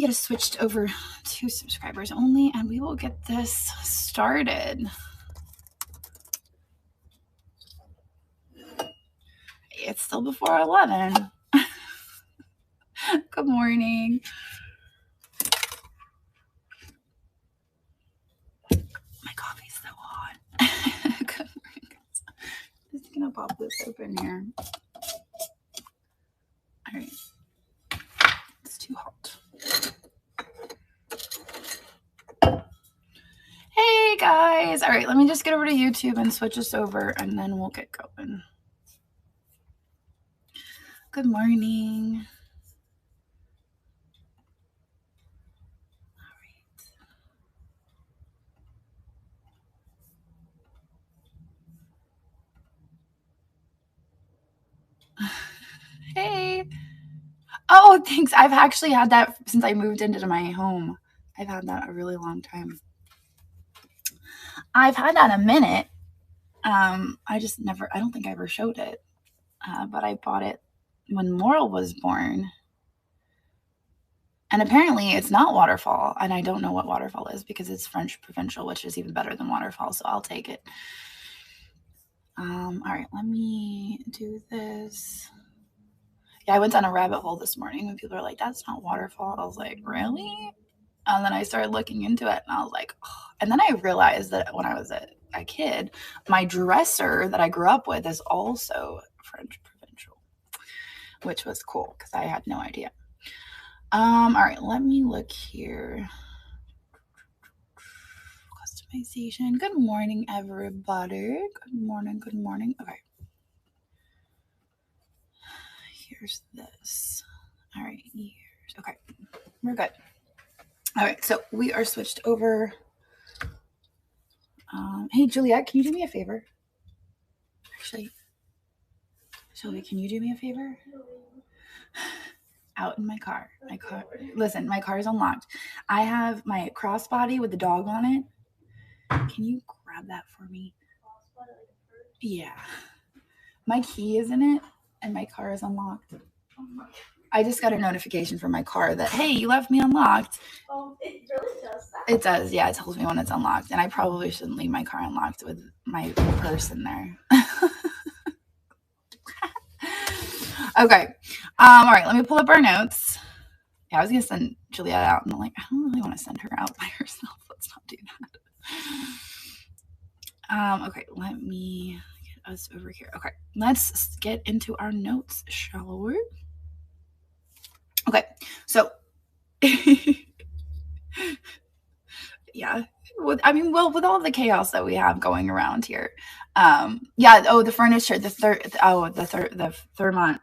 me get us switched over to subscribers only, and we will get this started. It's still before 11. Good morning. My coffee's so hot. Good morning, guys. Just gonna pop this open here. All right. It's too hot. Hey guys. All right, let me just get over to YouTube and switch us over, and then we'll get going. Good morning. Hey. Oh, thanks. I've actually had that since I moved into my home. I've had that a really long time. I've had that a minute. I don't think I ever showed it. But I bought it when Laurel was born. And apparently it's not waterfall. And I don't know what waterfall is because it's French provincial, which is even better than waterfall. So I'll take it. All right, let me do this. Yeah, I went down a rabbit hole this morning and people are like, that's not waterfall. I was like, really? And then I started looking into it and I was like, oh. And then I realized that when I was a kid, my dresser that I grew up with is also French provincial, which was cool because I had no idea. All right, let me look here. Customization. Good morning, everybody. Good morning. Okay. Here's this. All right, okay, we're good. All right, so we are switched over. Hey, Juliet, can you do me a favor? Actually, Shelby, can you do me a favor? Out in my car. Listen, my car is unlocked. I have my crossbody with the dog on it. Can you grab that for me? Yeah. My key is in it, and my car is unlocked. I just got a notification from my car that, hey, you left me unlocked. Oh, it really does that? It does, yeah. It tells me when it's unlocked. And I probably shouldn't leave my car unlocked with my purse in there. Okay. All right, let me pull up our notes. Yeah, I was going to send Juliet out, and I'm like, I don't really want to send her out by herself. Let's not do that. Okay, let me get us over here. Okay, let's get into our notes, shall we? Okay, so yeah, with all the chaos that we have going around here, the furniture, the Thermont.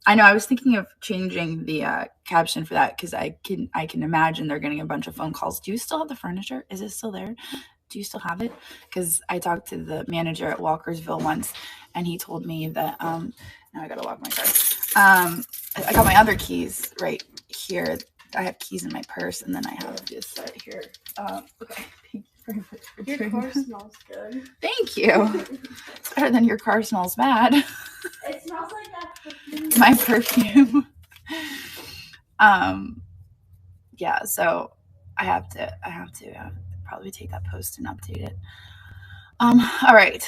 I know I was thinking of changing the caption for that because I can imagine they're getting a bunch of phone calls. Do you still have the furniture? Is it still there? Do you still have it? Because I talked to the manager at Walkersville once, and he told me that now I gotta lock my car. I got my other keys right here. I have keys in my purse, and then I have this right here. Okay. Your car smells good. Thank you. It's better than your car smells bad. It smells like that perfume. My perfume. Yeah, so I have to probably take that post and update it. All right.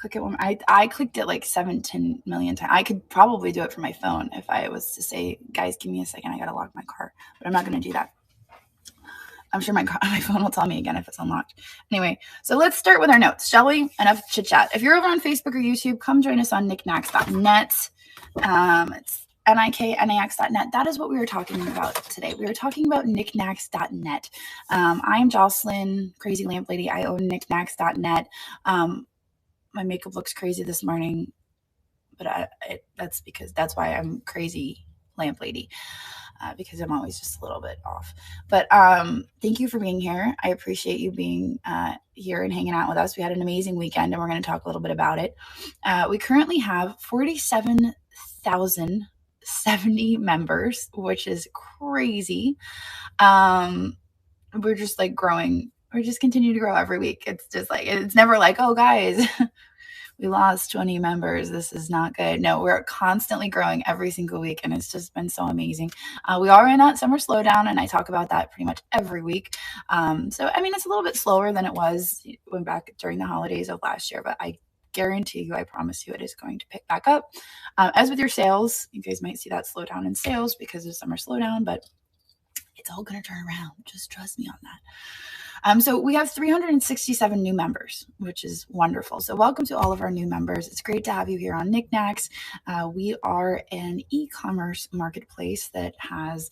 Click it one. I clicked it like 7-10 million times. I could probably do it from my phone if I was to say, guys, give me a second, I gotta lock my car. But I'm not gonna do that. I'm sure my phone will tell me again if it's unlocked. Anyway, so let's start with our notes, shall we? Enough chit chat. If you're over on Facebook or YouTube, come join us on Knickknacks.net. It's Niknax.net. That is what we were talking about today. We were talking about Knickknacks.net. I am Jocelyn, Crazy Lamp Lady. I own Knickknacks.net. My makeup looks crazy this morning, but that's why I'm Crazy Lamp Lady. Because I'm always just a little bit off. But thank you for being here. I appreciate you being here and hanging out with us. We had an amazing weekend, and we're going to talk a little bit about it. We currently have 47,070 members, which is crazy. We're just like growing. We're just continue to grow every week. It's just like, it's never like, oh, guys, we lost 20 members. This is not good. No, we're constantly growing every single week, and it's just been so amazing. We are in that summer slowdown, and I talk about that pretty much every week. So, I mean, it's a little bit slower than it was when back during the holidays of last year, but I guarantee you, I promise you, it is going to pick back up. As with your sales, you guys might see that slowdown in sales because of summer slowdown, but it's all going to turn around. Just trust me on that. So we have 367 new members, which is wonderful. So welcome to all of our new members. It's great to have you here on Knickknacks. We are an e-commerce marketplace that has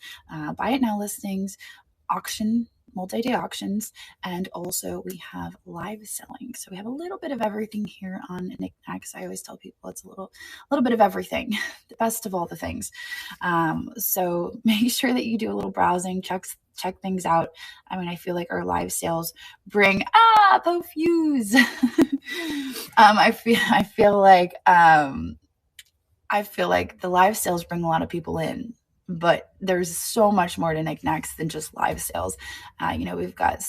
buy it now listings, multi-day auctions, and also we have live selling. So we have a little bit of everything here on Niknax. I always tell people it's a little bit of everything, the best of all the things. So make sure that you do a little browsing, check things out. I mean, I feel like our live sales bring the views. I feel like the live sales bring a lot of people in, but there's so much more to Niknax than just live sales. We've got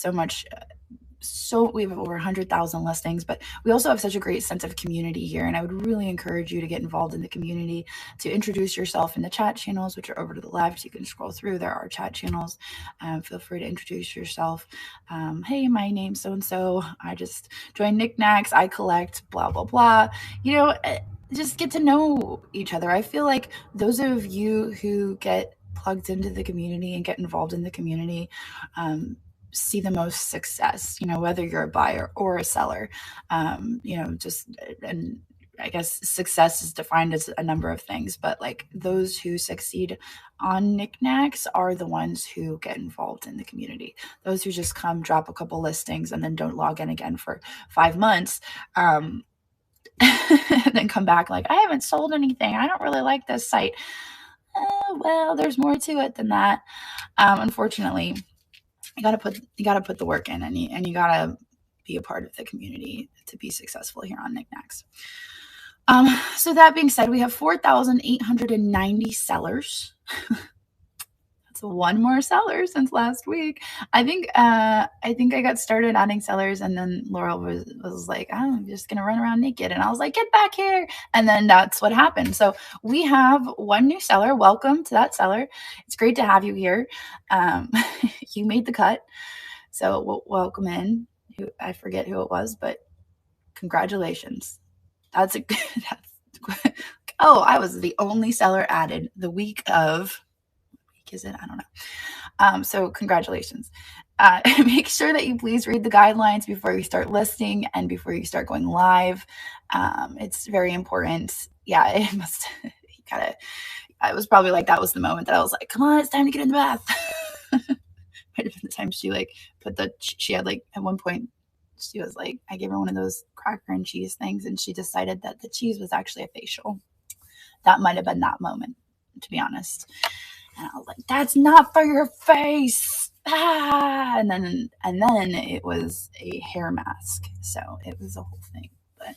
we have over 100,000 listings, but we also have such a great sense of community here. And I would really encourage you to get involved in the community, to introduce yourself in the chat channels, which are over to the left. You can scroll through. There are chat channels. Feel free to introduce yourself. Hey, my name's so-and-so. I just joined Niknax. I collect blah, blah, blah. Just get to know each other. I feel like those of you who get plugged into the community and get involved in the community, see the most success, whether you're a buyer or a seller. And I guess success is defined as a number of things, but like those who succeed on Niknax are the ones who get involved in the community. Those who just come, drop a couple listings, and then don't log in again for 5 months, and then come back like, I haven't sold anything. I don't really like this site. Well, there's more to it than that. Unfortunately, you gotta put the work in, and you gotta be a part of the community to be successful here on Niknax. So that being said, we have 4,890 sellers. That's one more seller since last week. I think I got started adding sellers, and then Laurel was like, I'm just gonna run around naked, and I was like, get back here, and then that's what happened. So we have one new seller. Welcome to that seller. It's great to have you here. You made the cut, so welcome in. I forget who it was, but congratulations. That's I was the only seller added the week of. Is it? I don't know. So congratulations. Make sure that you please read the guidelines before you start listing and before you start going live. It's very important. Yeah, it must. I was probably like, that was the moment that I was like, come on, it's time to get in the bath. Might have been the time she she had at one point, she was like, I gave her one of those cracker and cheese things, and she decided that the cheese was actually a facial. That might have been that moment, to be honest. And I was like, that's not for your face. And then it was a hair mask. So it was a whole thing, but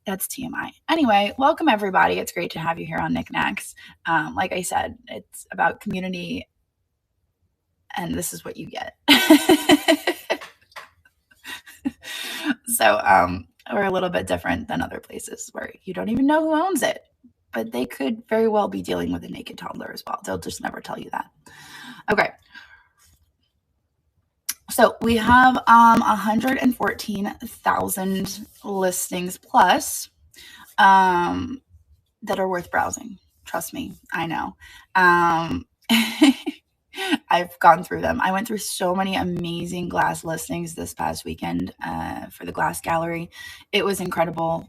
that's TMI. Anyway, welcome everybody. It's great to have you here on Niknax. Like I said, it's about community, and this is what you get. So we're a little bit different than other places where you don't even know who owns it, but they could very well be dealing with a naked toddler as well. They'll just never tell you that. Okay. So we have 114,000 listings plus that are worth browsing. Trust me, I know. I've gone through them. I went through so many amazing glass listings this past weekend for the glass gallery. It was incredible.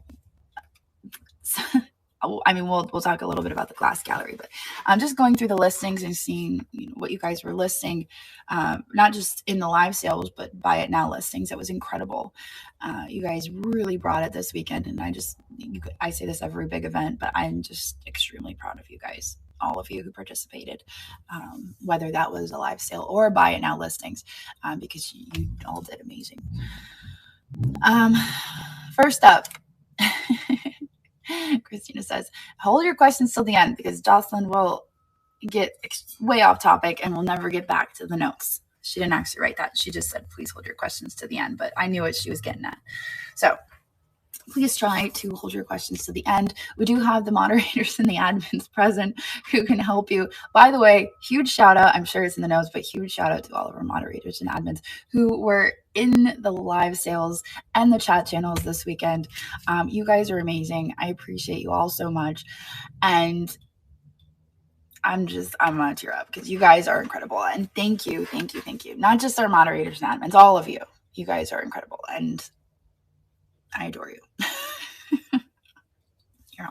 I mean, we'll talk a little bit about the glass gallery, but I'm just going through the listings and seeing what you guys were listing, not just in the live sales, but buy it now listings. It was incredible. You guys really brought it this weekend, and I say this every big event, but I'm just extremely proud of you guys, all of you who participated, whether that was a live sale or buy it now listings, because you all did amazing. First up. Christina says, hold your questions till the end because Jocelyn will get way off topic and will never get back to the notes. She didn't actually write that. She just said, please hold your questions to the end, but I knew what she was getting at. So please try to hold your questions to the end. We do have the moderators and the admins present who can help you. By the way, huge shout out, I'm sure it's in the notes, but huge shout out to all of our moderators and admins who were in the live sales and the chat channels this weekend. You guys are amazing. I appreciate you all so much. And I'm gonna tear up because you guys are incredible. And thank you. Not just our moderators and admins, all of you. You guys are incredible. And I adore you. You're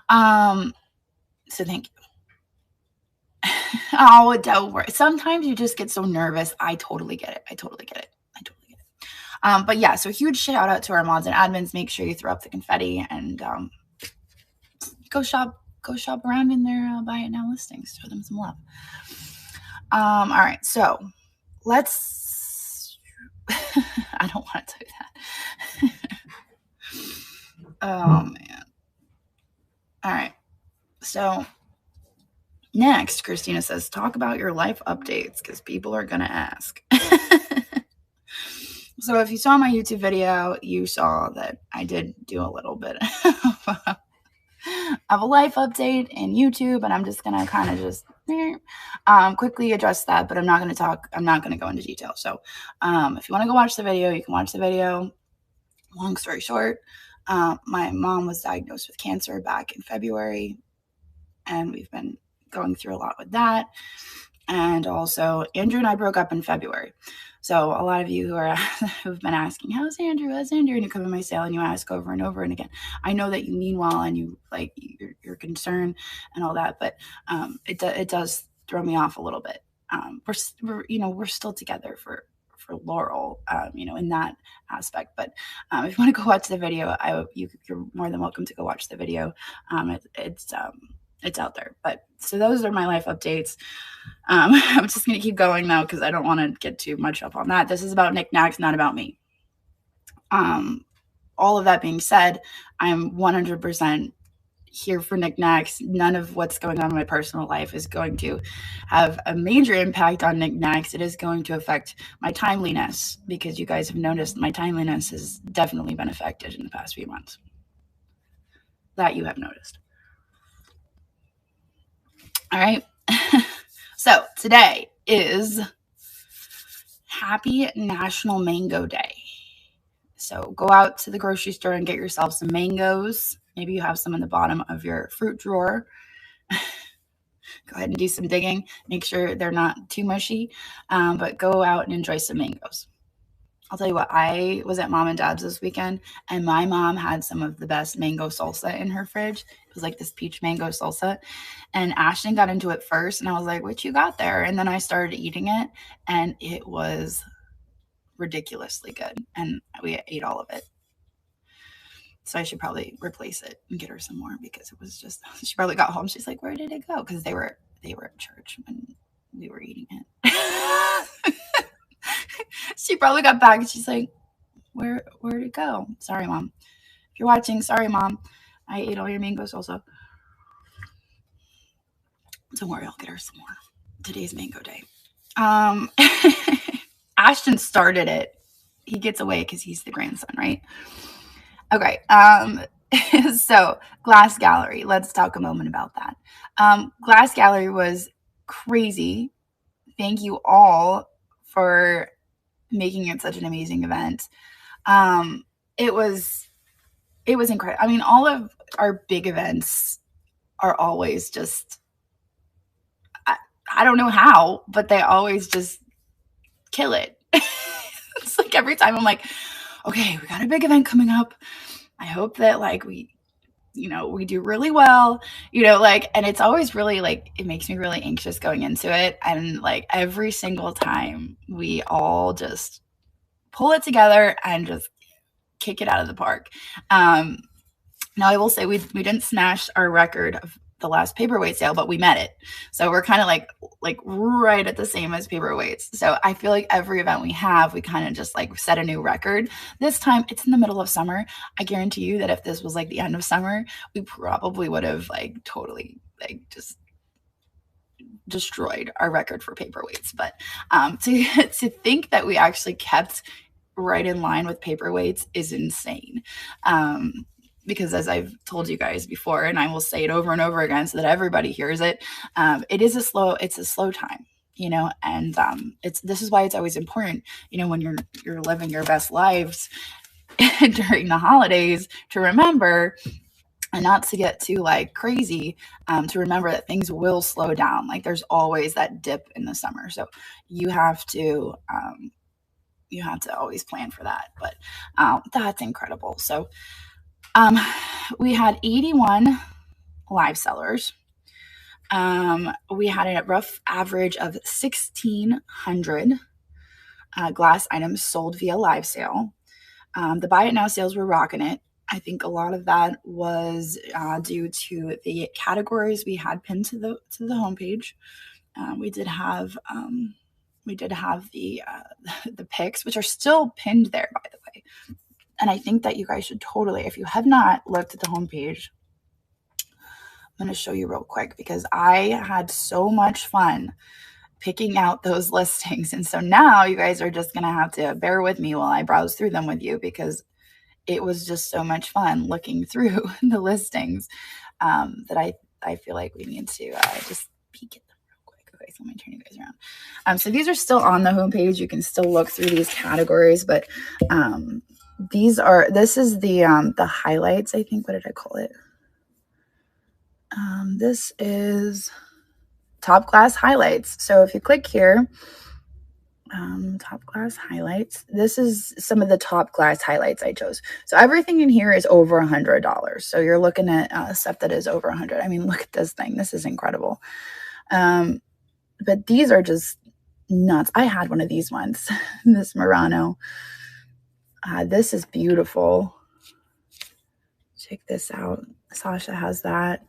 awesome. So thank you. Oh, don't worry. Sometimes you just get so nervous. I totally get it. But yeah, so huge shout out to our mods and admins. Make sure you throw up the confetti and go shop around in their buy it now listings. Show them some love. All right, so let's I don't want to do that. Oh man. All right. So next, Christina says, talk about your life updates because people are going to ask. So if you saw my YouTube video, you saw that I did do a little bit of a life update in YouTube, and I'm just going to kind of just quickly address that, but I'm not going to go into detail. So if you want to go watch the video, you can watch the video. Long story short, my mom was diagnosed with cancer back in February, and we've been going through a lot with that. And also, Andrew and I broke up in February. So a lot of you who've been asking, how's Andrew? And you come to my sale and you ask over and over and again. I know that you mean well and you like you're concerned and all that, but it does throw me off a little bit. We're still together for Laurel, in that aspect. But if you want to go watch the video, you're more than welcome to go watch the video. It's out there. But so those are my life updates. I'm just going to keep going though, because I don't want to get too much up on that. This is about Knickknacks, not about me. All of that being said, I'm 100% here for Knickknacks. None of what's going on in my personal life is going to have a major impact on Knickknacks. It is going to affect my timeliness, because you guys have noticed my timeliness has definitely been affected in the past few months. That you have noticed. All right. So today is Happy National Mango Day. So go out to the grocery store and get yourself some mangoes. Maybe you have some in the bottom of your fruit drawer. Go ahead and do some digging. Make sure they're not too mushy, but go out and enjoy some mangoes. I'll tell you what, I was at Mom and Dad's this weekend, and my mom had some of the best mango salsa in her fridge. It was like this peach mango salsa, and Ashton got into it first, and I was like, what you got there? And then I started eating it, and it was ridiculously good, and we ate all of it. So I should probably replace it and get her some more, because it was just, she probably got home, she's like, where did it go? Because they were at church when we were eating it. She probably got back and she's like, where'd it go? Sorry, Mom. If you're watching, sorry, Mom. I ate all your mangoes also. Don't worry, I'll get her some more. Today's mango day. Ashton started it. He gets away because he's the grandson, right? Okay. So Glass Gallery. Let's talk a moment about that. Glass Gallery was crazy. Thank you all for making it such an amazing event. It was incredible. I mean, all of our big events are always just, I don't know how, but they always just kill it. It's like every time I'm like, okay, we got a big event coming up. I hope that like we do really well, and it's always really like, it makes me really anxious going into it. And like every single time we all just pull it together and just kick it out of the park. Now I will say we didn't smash our record of the last paperweight sale, but we met it. So we're kind of like right at the same as paperweights. So I feel like every event we have, we kind of just like set a new record. This time it's in the middle of summer. I guarantee you that if this was like the end of summer, we probably would have like totally like just destroyed our record for paperweights. But to think that we actually kept right in line with paperweights is insane. Because as I've told you guys before, and I will say it over and over again so that everybody hears it, it's a slow time, you know, and this is why it's always important, you know, when you're living your best lives during the holidays, to remember, and not to get too like crazy, to remember that things will slow down. Like there's always that dip in the summer, so you have to always plan for that. But that's incredible. So we had 81 live sellers. We had a rough average of 1,600 glass items sold via live sale. The buy it now sales were rocking it. I think a lot of that was due to the categories we had pinned to the homepage. We did have the picks, which are still pinned there, by the way. And I think that you guys should totally, if you have not looked at the homepage, I'm going to show you real quick because I had so much fun picking out those listings. And so now you guys are just going to have to bear with me while I browse through them with you, because it was just so much fun looking through the listings that I feel like we need to just peek at them real quick. Okay, so let me turn you guys around. So these are still on the homepage. You can still look through these categories, but this is the highlights, I think. What did I call it? This is top glass highlights. So if you click here, top glass highlights, this is some of the top glass highlights I chose. So everything in here is over $100. So you're looking at stuff that is over 100. I mean, look at this thing. This is incredible. But these are just nuts. I had one of these ones, this Murano. This is beautiful. Check this out. Sasha has that.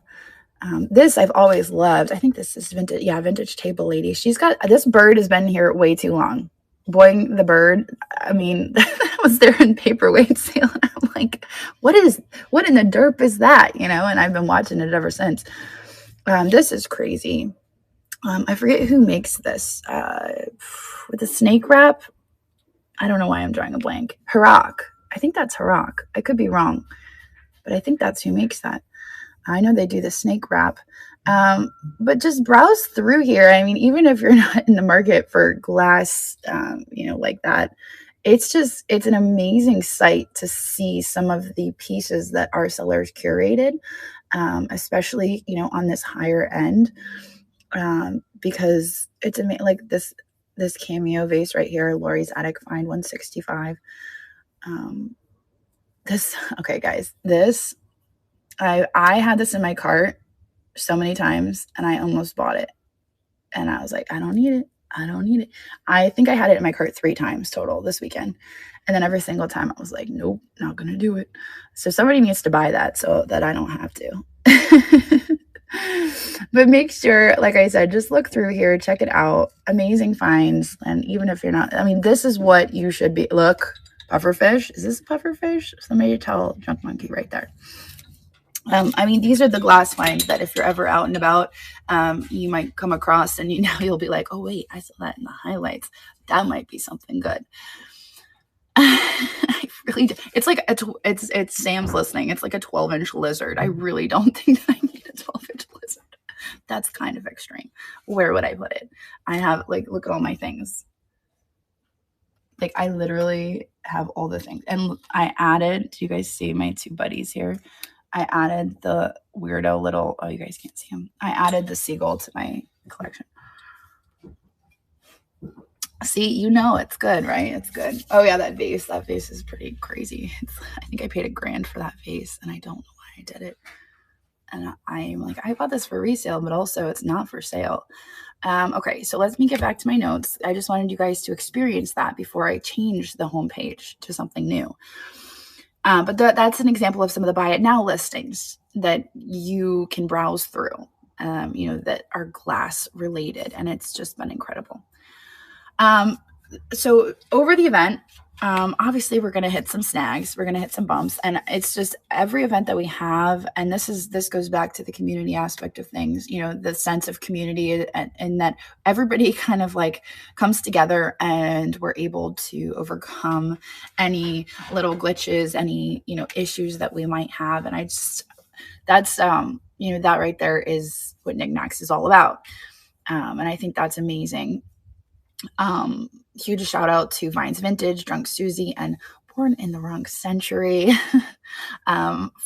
This I've always loved. I think this is vintage. Yeah, vintage table lady. She's got, this bird has been here way too long. Boing the bird. I mean, that was there in paperweight sale. And I'm like, what in the derp is that? You know, and I've been watching it ever since. This is crazy. I forget who makes this. With the snake wrap. I don't know why I'm drawing a blank. Harak. I think that's Harak. I could be wrong, but I think that's who makes that. I know they do the snake wrap, but just browse through here. I mean, even if you're not in the market for glass, you know, like that, it's an amazing sight to see some of the pieces that our sellers curated, especially, you know, on this higher end, because it's amazing. Like this cameo vase right here, Lori's Attic Find 165. Okay, guys, this. I had this in my cart so many times and I almost bought it. And I was like, I don't need it. I don't need it. I think I had it in my cart 3 times total this weekend. And then every single time I was like, nope, not going to do it. So somebody needs to buy that so that I don't have to. But make sure, like I said, just look through here, check it out. Amazing finds. And even if you're not, I mean, this is what you should be. Look, pufferfish. Is this pufferfish? Somebody tell Junk Monkey right there. I mean, these are the glass finds that if you're ever out and about, you might come across, and you'll be like, oh wait, I saw that in the highlights. That might be something good. I really do. It's like it's Sam's listening. It's like a 12-inch lizard. I really don't think that I need a 12-inch lizard. That's kind of extreme. Where would I put it? I have, like, look at all my things. Like, I literally have all the things. And I added, do you guys see my 2 buddies here? I added the weirdo little, oh, you guys can't see him. I added the seagull to my collection. See, you know it's good, right? It's good. Oh, yeah, that vase is pretty crazy. I think I paid $1,000 for that vase, and I don't know why I did it. And I'm like, I bought this for resale, but also it's not for sale. Okay, so let me get back to my notes. I just wanted you guys to experience that before I change the homepage to something new. But that's an example of some of the buy it now listings that you can browse through, that are glass related, and it's just been incredible. So over the event, Obviously we're going to hit some snags, we're going to hit some bumps, and it's just every event that we have. And this goes back to the community aspect of things, the sense of community, and that everybody kind of like comes together and we're able to overcome any little glitches, any, issues that we might have. And that's, that right there is what Niknax is all about. And I think that's amazing. Huge shout out to Vines Vintage, Drunk Susie, and Born in the Wrong Century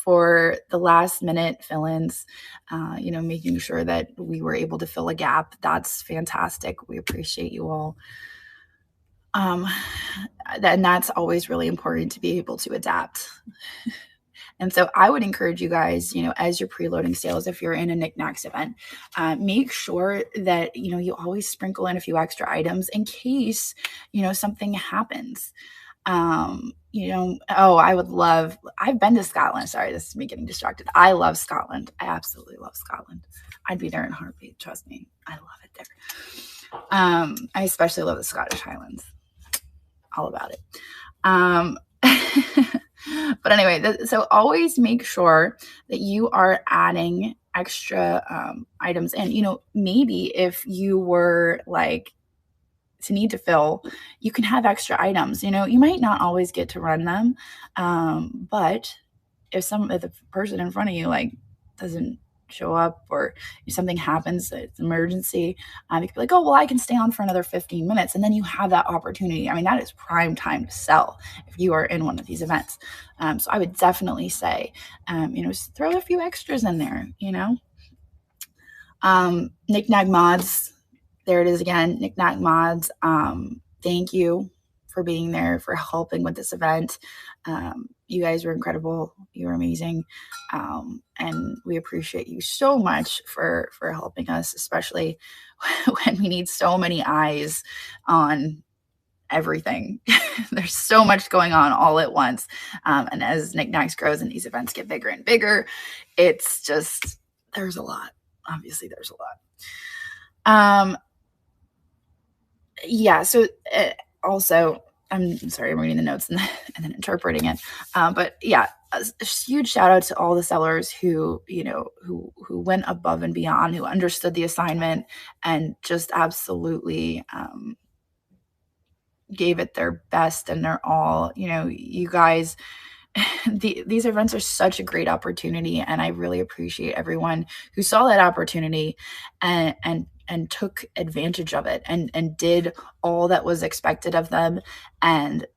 for the last minute fill-ins, making sure that we were able to fill a gap. That's fantastic. We appreciate you all. And that's always really important, to be able to adapt. And so I would encourage you guys, as you're preloading sales, if you're in a Knickknacks event, make sure that, you always sprinkle in a few extra items in case, something happens. I would love, I've been to Scotland. Sorry, this is me getting distracted. I love Scotland. I absolutely love Scotland. I'd be there in a heartbeat. Trust me. I love it there. I especially love the Scottish Highlands. All about it. But anyway, so always make sure that you are adding extra items. And, maybe if you were like to need to fill, you can have extra items. You might not always get to run them. But if the person in front of you like doesn't show up, or if something happens, it's an emergency, you could be like, oh, well, I can stay on for another 15 minutes. And then you have that opportunity. I mean, that is prime time to sell if you are in one of these events. So I would definitely say, throw a few extras in there, Knickknack Mods. There it is again, Knickknack Mods. Thank you for being there, for helping with this event. You guys were incredible. You were amazing. And we appreciate you so much for helping us, especially when we need so many eyes on everything. There's so much going on all at once. And as Knickknacks grows and these events get bigger and bigger, it's just, there's a lot. Obviously, there's a lot. Yeah. So also, I'm sorry, I'm reading the notes and then interpreting it. But yeah, a huge shout out to all the sellers who went above and beyond, who understood the assignment and just absolutely gave it their best and their all. You guys, these events are such a great opportunity, and I really appreciate everyone who saw that opportunity and took advantage of it and did all that was expected of them. And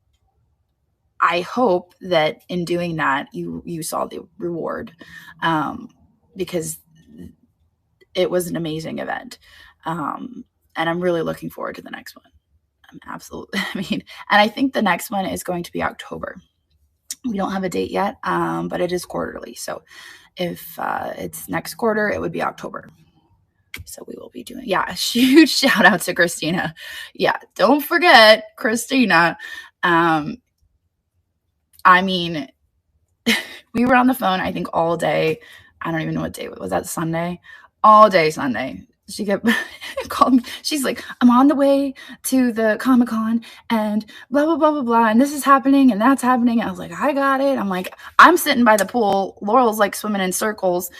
I hope that in doing that, you saw the reward, because it was an amazing event. And I'm really looking forward to the next one. Absolutely. And I think the next one is going to be October. We don't have a date yet, but it is quarterly. So if it's next quarter, it would be October. So we will be doing, a huge shout out to Christina. Yeah, don't forget Christina. We were on the phone, I think, all day. I don't even know what day was that, Sunday? All day Sunday. She kept calling me. She's like, I'm on the way to the Comic-Con and blah, blah, blah, blah, blah. And this is happening and that's happening. And I was like, I got it. I'm like, I'm sitting by the pool. Laurel's like swimming in circles.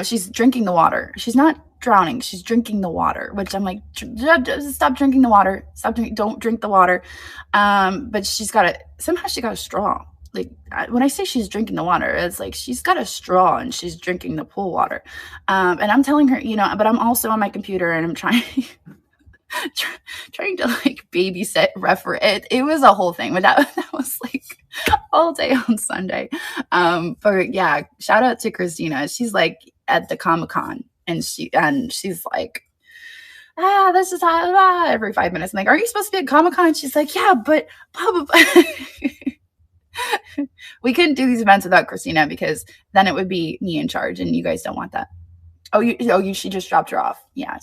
She's drinking the water. She's not drowning. She's drinking the water, which I'm like, stop drinking the water. Don't drink the water. But somehow she got a straw. Like, when I say she's drinking the water, it's like she's got a straw and she's drinking the pool water. And I'm telling her, but I'm also on my computer and I'm trying to like babysit, refer it. It was a whole thing, but that was like all day on Sunday. But yeah, shout out to Christina. She's like at the Comic-Con and she's like, this is how, every 5 minutes. I'm like, are you supposed to be at Comic-Con? She's like, yeah, but blah, blah, blah. We couldn't do these events without Christina, because then it would be me in charge, and you guys don't want that. She just dropped her off. Yeah, I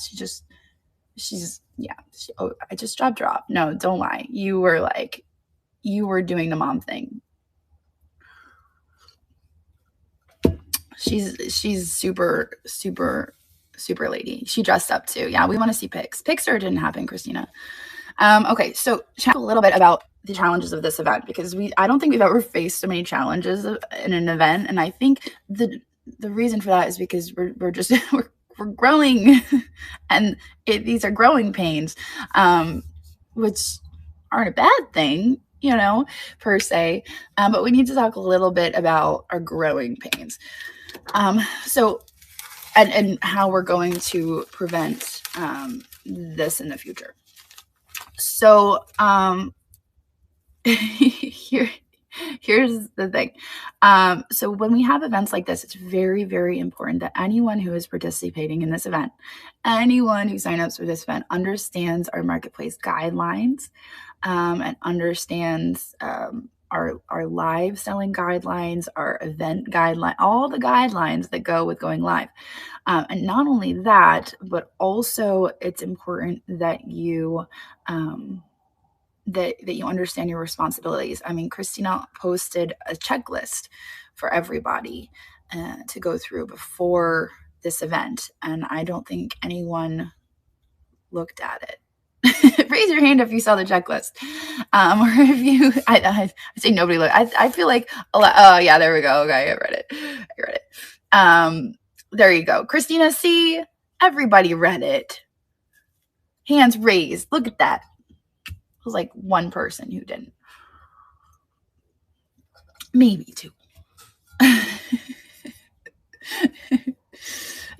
just dropped her off. No, don't lie. You were doing the mom thing. She's super, super, super lady. She dressed up too. Yeah, we want to see pics. Pics or didn't happen, Christina. Okay, so chat a little bit about the challenges of this event, because I don't think we've ever faced so many challenges in an event. And I think the reason for that is because we're just, we're growing and these are growing pains, which aren't a bad thing, you know, per se. But we need to talk a little bit about our growing pains. So, and how we're going to prevent this in the future. So, here's the thing. So when we have events like this, it's very, very important that anyone who is participating in this event, anyone who signs up for this event, understands our marketplace guidelines, and understands our live selling guidelines, our event guideline, all the guidelines that go with going live. And not only that, but also it's important that you that you understand your responsibilities. I mean, Christina posted a checklist for everybody to go through before this event, and I don't think anyone looked at it. Raise your hand if you saw the checklist, or if you. I say nobody looked. I feel like a lot. Oh yeah, there we go. Okay, I read it. There you go, Christina. See, everybody read it. Hands raised. Look at that. It was like one person who didn't. Maybe two.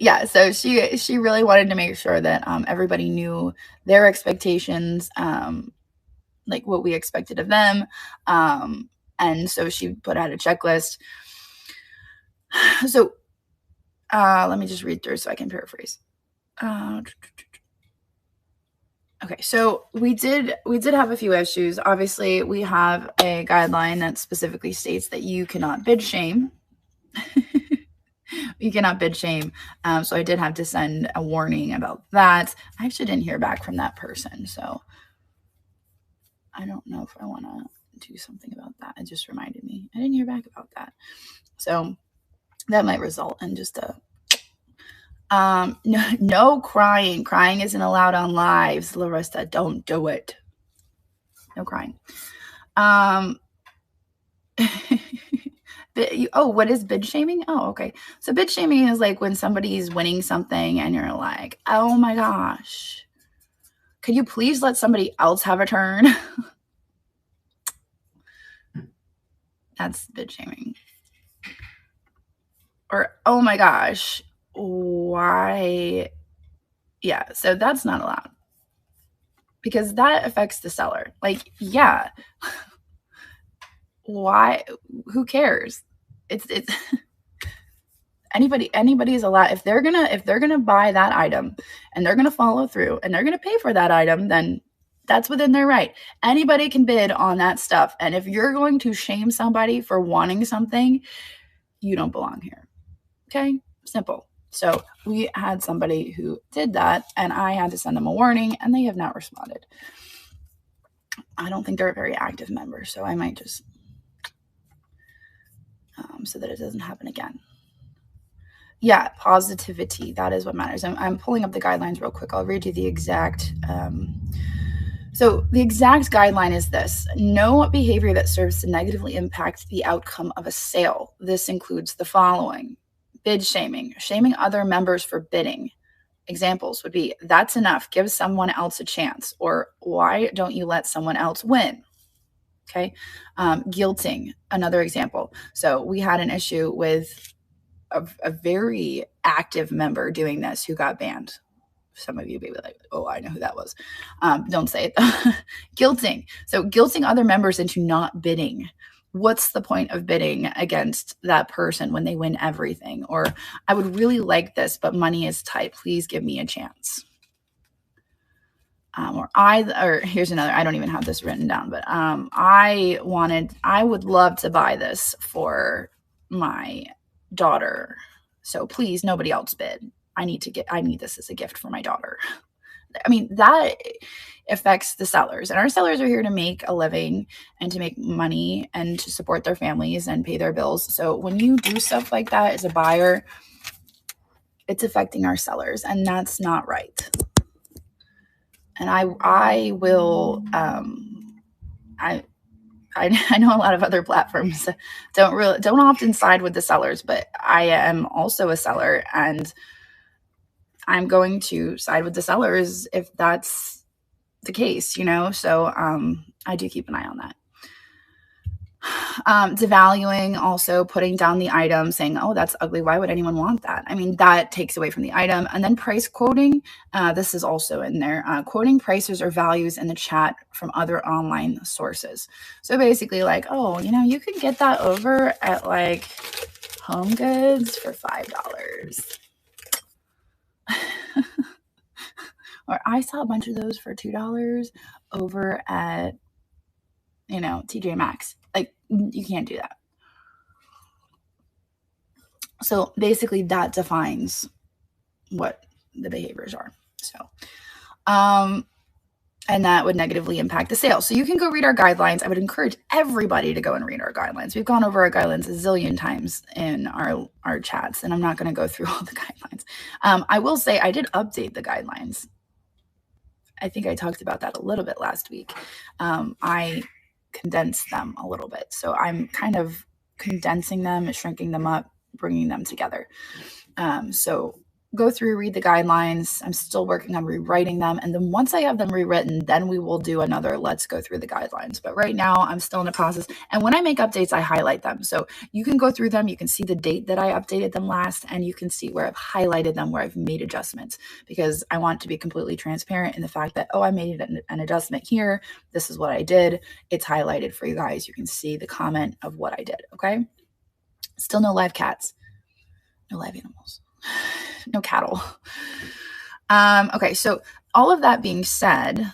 Yeah, so she really wanted to make sure that everybody knew their expectations, like what we expected of them, and so she put out a checklist. So let me just read through so I can paraphrase. Okay, so we did have a few issues. Obviously, we have a guideline that specifically states that you cannot bid shame. You cannot bid shame. So I did have to send a warning about that. I actually didn't hear back from that person, so I don't know if I want to do something about that. It just reminded me. I didn't hear back about that. So that might result in just a no crying. Crying isn't allowed on lives, Larissa. Don't do it. No crying. What is bid shaming? Oh, okay. So bid shaming is like when somebody's winning something and you're like, oh my gosh, could you please let somebody else have a turn? That's bid shaming. Or, oh my gosh, why? Yeah, so that's not allowed because that affects the seller. Like, yeah, why? Who cares? It's anybody is allowed. If they're gonna buy that item and they're gonna follow through and they're gonna pay for that item, then that's within their right. Anybody can bid on that stuff. And if you're going to shame somebody for wanting something, you don't belong here. Okay, simple. So we had somebody who did that, and I had to send them a warning, and they have not responded. I don't think they're a very active member, so I might just so that it doesn't happen again. Yeah, positivity. That is what matters. I'm pulling up the guidelines real quick. I'll read you the exact. So the exact guideline is this: no behavior that serves to negatively impact the outcome of a sale. This includes the following: bid shaming, shaming other members for bidding. Examples would be, that's enough, give someone else a chance, or why don't you let someone else win? Okay. Guilting, another example. So we had an issue with a very active member doing this who got banned. Some of you may be like, oh, I know who that was. Don't say it though. Guilting. So guilting other members into not bidding. What's the point of bidding against that person when they win everything? Or I would really like this, but money is tight. Please give me a chance. Or here's another, I don't even have this written down, but I would love to buy this for my daughter. So please, nobody else bid. I need this as a gift for my daughter. I mean, that affects the sellers, and our sellers are here to make a living and to make money and to support their families and pay their bills. So when you do stuff like that as a buyer, it's affecting our sellers, and that's not right. And I will, I know a lot of other platforms don't often side with the sellers, but I am also a seller, and I'm going to side with the sellers if that's the case, So I do keep an eye on that. Devaluing, also putting down the item, saying, oh, that's ugly. Why would anyone want that? I mean, that takes away from the item. And then price quoting. This is also in there. Quoting prices or values in the chat from other online sources. So basically like, oh, you could get that over at like Home Goods for $5. Or I saw a bunch of those for $2 over at, TJ Maxx. Like, you can't do that. So basically that defines what the behaviors are. So, and that would negatively impact the sale. So you can go read our guidelines. I would encourage everybody to go and read our guidelines. We've gone over our guidelines a zillion times in our chats, and I'm not going to go through all the guidelines. I will say I did update the guidelines. I think I talked about that a little bit last week. I condensed them a little bit. So I'm kind of condensing them, shrinking them up, bringing them together. So go through, read the guidelines. I'm still working on rewriting them. And then once I have them rewritten, then we will do another let's go through the guidelines. But right now I'm still in the process. And when I make updates, I highlight them. So you can go through them. You can see the date that I updated them last, and you can see where I've highlighted them, where I've made adjustments, because I want to be completely transparent in the fact that, oh, I made an adjustment here. This is what I did. It's highlighted for you guys. You can see the comment of what I did. Okay. Still no live cats, no live animals. No cattle. Okay, so all of that being said,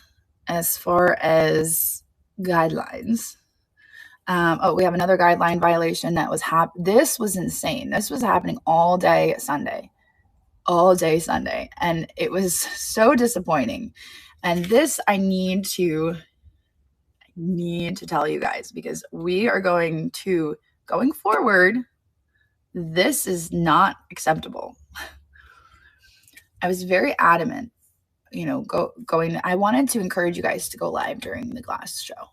as far as guidelines, we have another guideline violation that was this was insane. This was happening all day Sunday, and it was so disappointing. And this I need to tell you guys, because we are going forward. This is not acceptable. I was very adamant, I wanted to encourage you guys to go live during the glass show,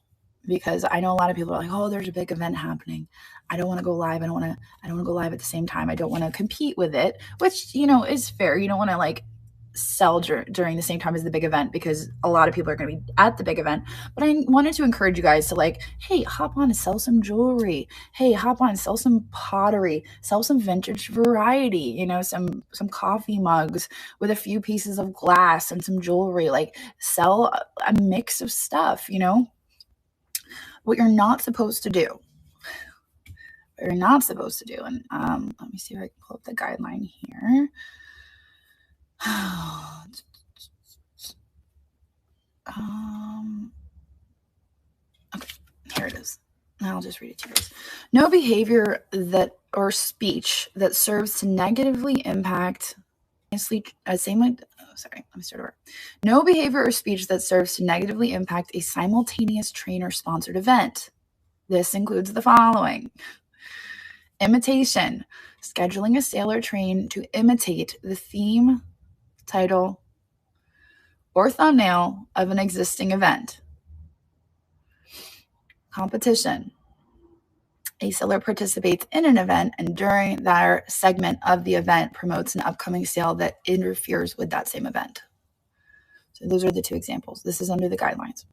because I know a lot of people are like, oh, there's a big event happening. I don't want to go live. I don't want to go live at the same time. I don't want to compete with it, which, is fair. You don't want to like sell during the same time as the big event, because a lot of people are going to be at the big event. But I wanted to encourage you guys to like, hey, hop on and sell some jewelry. Hey, hop on and sell some pottery, sell some vintage variety, some coffee mugs with a few pieces of glass and some jewelry, like sell a mix of stuff. What you're not supposed to do. And let me see if I can pull up the guideline here. Okay, here it is. I'll just read it to you guys. No behavior or speech that serves to negatively impact No behavior or speech that serves to negatively impact a simultaneous trainer sponsored event. This includes the following: imitation, scheduling a sale or train to imitate the theme, title, or thumbnail of an existing event. Competition. A seller participates in an event and during their segment of the event promotes an upcoming sale that interferes with that same event. So those are the two examples. This is under the guidelines.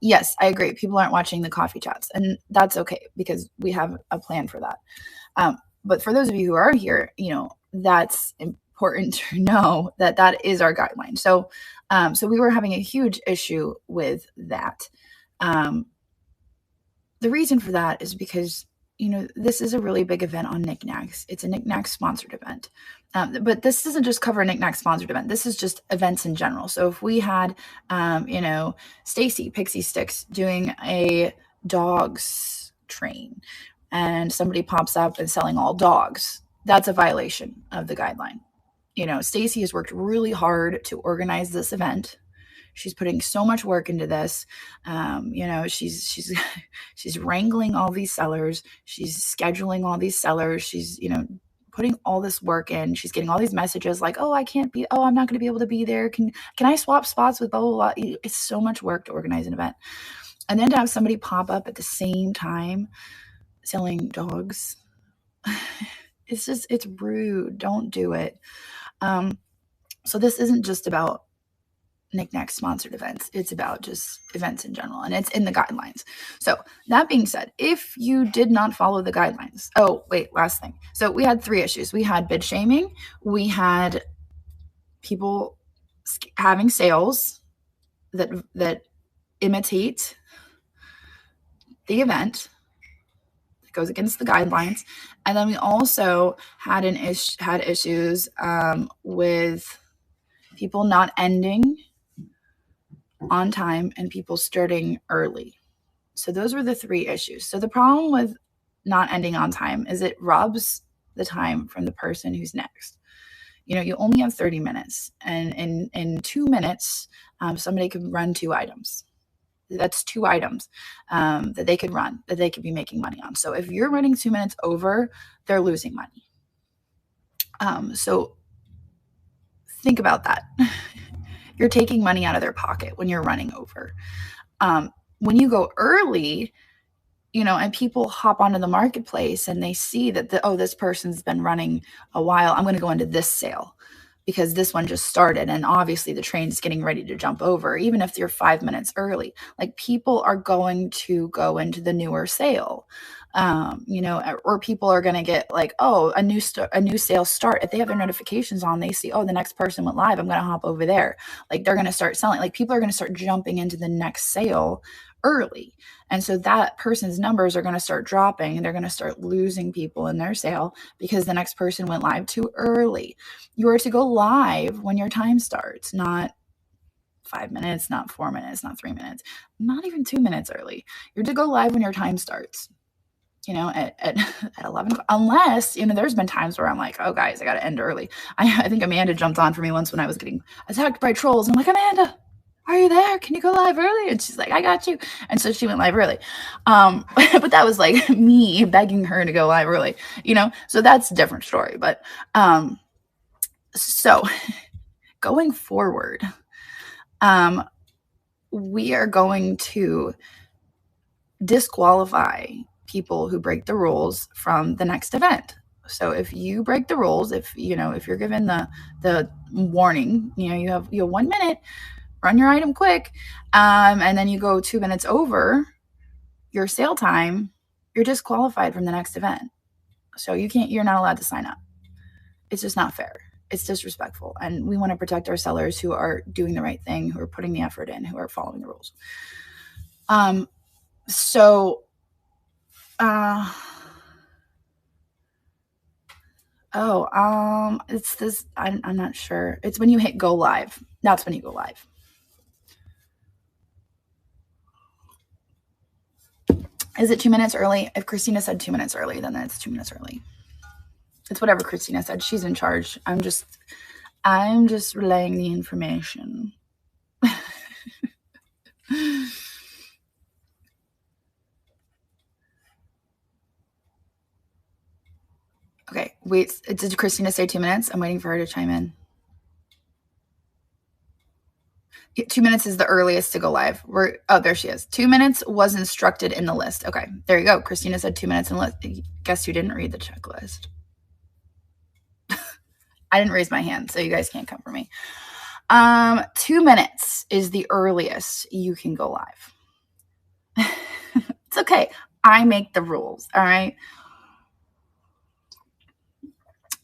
Yes, I agree. People aren't watching the coffee chats, and that's okay because we have a plan for that. But for those of you who are here, that's important to know that is our guideline. So we were having a huge issue with that. The reason for that is because, this is a really big event on Knickknacks. It's a Knickknacks sponsored event. But this doesn't just cover a Knickknacks sponsored event. This is just events in general. So if we had, Stacy Pixie Sticks doing a dogs train and somebody pops up and selling all dogs, that's a violation of the guideline. Stacy has worked really hard to organize this event. She's putting so much work into this. She's wrangling all these sellers. She's scheduling all these sellers. She's, putting all this work in. She's getting all these messages like, oh, I'm not going to be able to be there. Can I swap spots with blah, blah, blah. It's so much work to organize an event. And then to have somebody pop up at the same time selling dogs, it's rude. Don't do it. So this isn't just about Knickknacks sponsored events. It's about just events in general, and it's in the guidelines. So that being said, if you did not follow the guidelines, oh wait, last thing. So we had 3 issues. We had bid shaming. We had people having sales that imitate the event, that goes against the guidelines, and then we also had issues with people not ending on time and people starting early. So those were the 3 issues. So the problem with not ending on time is it robs the time from the person who's next. You only have 30 minutes, and in 2 minutes, somebody could run 2 items. That's 2 items that they could run, that they could be making money on. So if you're running 2 minutes over, they're losing money. So think about that. You're taking money out of their pocket when you're running over. When you go early, and people hop onto the marketplace and they see that, this person's been running a while. I'm going to go into this sale because this one just started. And obviously the train's getting ready to jump over, even if you're 5 minutes early. Like, people are going to go into the newer sale. Or people are going to get like, a new sale start. If they have their notifications on, they see, the next person went live, I'm going to hop over there. Like, they're going to start selling. Like, people are going to start jumping into the next sale early. And so that person's numbers are going to start dropping, and they're going to start losing people in their sale because the next person went live too early. You are to go live when your time starts, not 5 minutes, not 4 minutes, not 3 minutes, not even 2 minutes early. You're to go live when your time starts. At 11 o'clock, unless, there's been times where I'm like, oh guys, I got to end early. I think Amanda jumped on for me once when I was getting attacked by trolls. I'm like, Amanda, are you there? Can you go live early? And she's like, I got you. And so she went live early. But that was like me begging her to go live early, so that's a different story. But, so going forward, we are going to disqualify people who break the rules from the next event. So if you break the rules, if you're given the warning, you have 1 minute, run your item quick, and then you go 2 minutes over your sale time, you're disqualified from the next event. So you're not allowed to sign up. It's just not fair. It's disrespectful. And we want to protect our sellers who are doing the right thing, who are putting the effort in, who are following the rules. It's this, I'm not sure. It's when you hit go live. That's when you go live. Is it 2 minutes early? If Christina said 2 minutes early, then it's 2 minutes early. It's whatever Christina said. She's in charge. I'm just relaying the information. Okay, wait. Did Christina say 2 minutes? I'm waiting for her to chime in. 2 minutes is the earliest to go live. There she is. 2 minutes was instructed in the list. Okay, there you go. Christina said 2 minutes in the list. Guess who didn't read the checklist? I didn't raise my hand, so you guys can't come for me. 2 minutes is the earliest you can go live. It's okay. I make the rules, all right?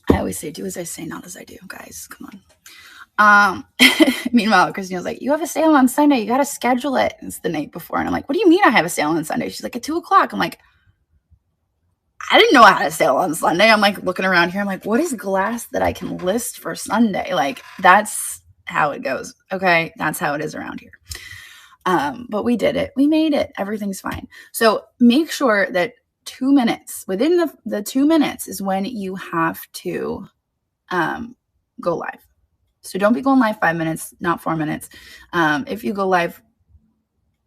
I always say, do as I say, not as I do, guys. Come on. Meanwhile, Christina's like, you have a sale on Sunday. You got to schedule it. It's the night before. And I'm like, what do you mean I have a sale on Sunday? She's like, at 2 o'clock. I'm like, I didn't know I had a sale on Sunday. I'm like looking around here. I'm like, what is glass that I can list for Sunday? Like, that's how it goes. Okay. That's how it is around here. But we did it. We made it. Everything's fine. So make sure that 2 minutes, within the 2 minutes is when you have to go live. So don't be going live 5 minutes, not 4 minutes. If you go live,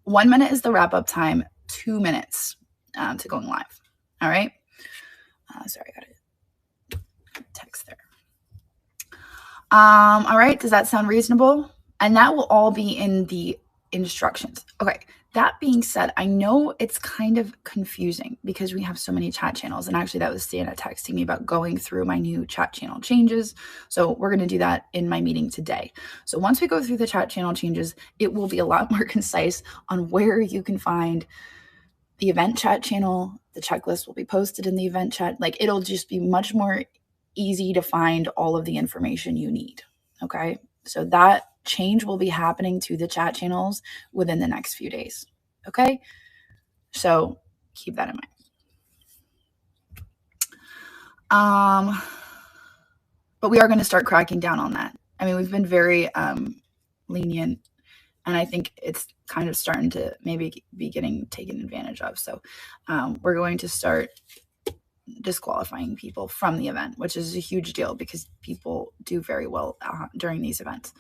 1 minute is the wrap-up time, 2 minutes to going live. All right? Sorry, I got a text there. All right, does that sound reasonable? And that will all be in the instructions. Okay, that being said, I know it's kind of confusing because we have so many chat channels. And actually, that was Santa texting me about going through my new chat channel changes. So we're going to do that in my meeting today. So once we go through the chat channel changes, it will be a lot more concise on where you can find the event chat channel. The checklist will be posted in the event chat. Like, it'll just be much more easy to find all of the information you need. Okay, so that change will be happening to the chat channels within the next few days. Okay, so keep that in mind. But we are going to start cracking down on that. I mean, we've been very lenient, and I think it's kind of starting to maybe be getting taken advantage of. So we're going to start disqualifying people from the event, which is a huge deal because people do very well during these events.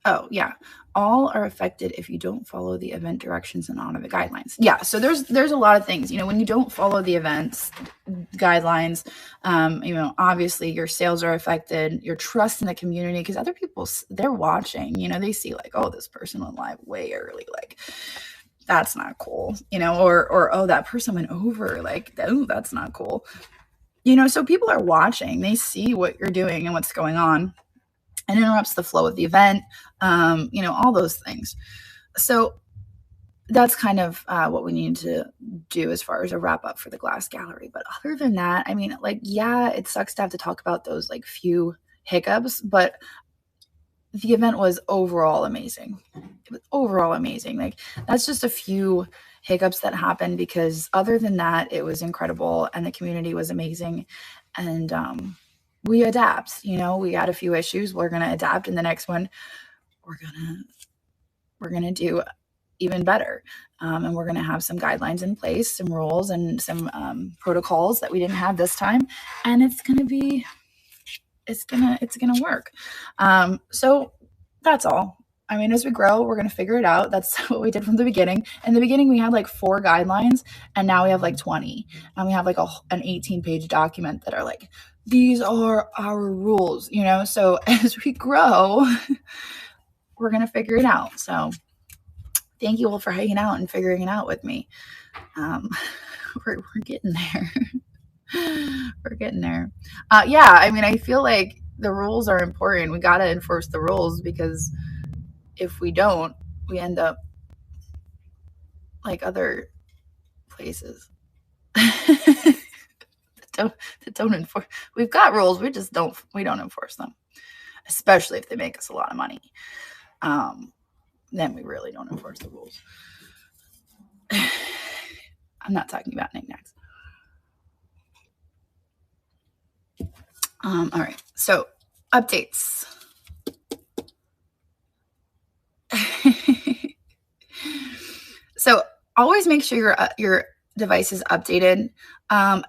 Oh, yeah. All are affected if you don't follow the event directions and honor the guidelines. Yeah, so there's a lot of things. When you don't follow the events guidelines, obviously your sales are affected, your trust in the community, because other people, they're watching, they see like, oh, this person went live way early, like that's not cool, or oh, that person went over, like, oh, that's not cool. So people are watching, they see what you're doing and what's going on, and interrupts the flow of the event, all those things. So that's kind of what we need to do as far as a wrap up for the glass gallery. But other than that, I mean, like, yeah, it sucks to have to talk about those like few hiccups, but the event was overall amazing. It was overall amazing. Like, that's just a few hiccups that happened, because other than that, it was incredible and the community was amazing. And we adapt, we had a few issues. We're going to adapt. And the next one, we're going to do even better. And we're going to have some guidelines in place, some rules and some protocols that we didn't have this time. And it's going to work. So that's all. I mean, as we grow, we're going to figure it out. That's what we did from the beginning. In the beginning, we had like 4 guidelines, and now we have like 20. And we have like an 18-page document that are like, these are our rules, So as we grow, we're going to figure it out. So thank you all for hanging out and figuring it out with me. We're getting there. We're getting there. Yeah, I mean, I feel like the rules are important. We got to enforce the rules, because if we don't, we end up like other places that don't enforce. We've got rules, we don't enforce them, especially if they make us a lot of money. Then we really don't enforce the rules. I'm not talking about Niknax. All right, so updates. So always make sure your device is updated.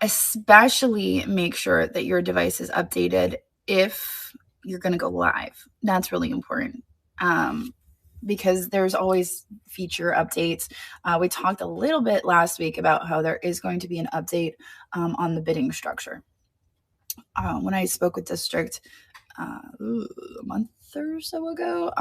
Especially make sure that your device is updated if you're going to go live. That's really important. Because there's always feature updates. We talked a little bit last week about how there is going to be an update on the bidding structure. When I spoke with District a month or so ago,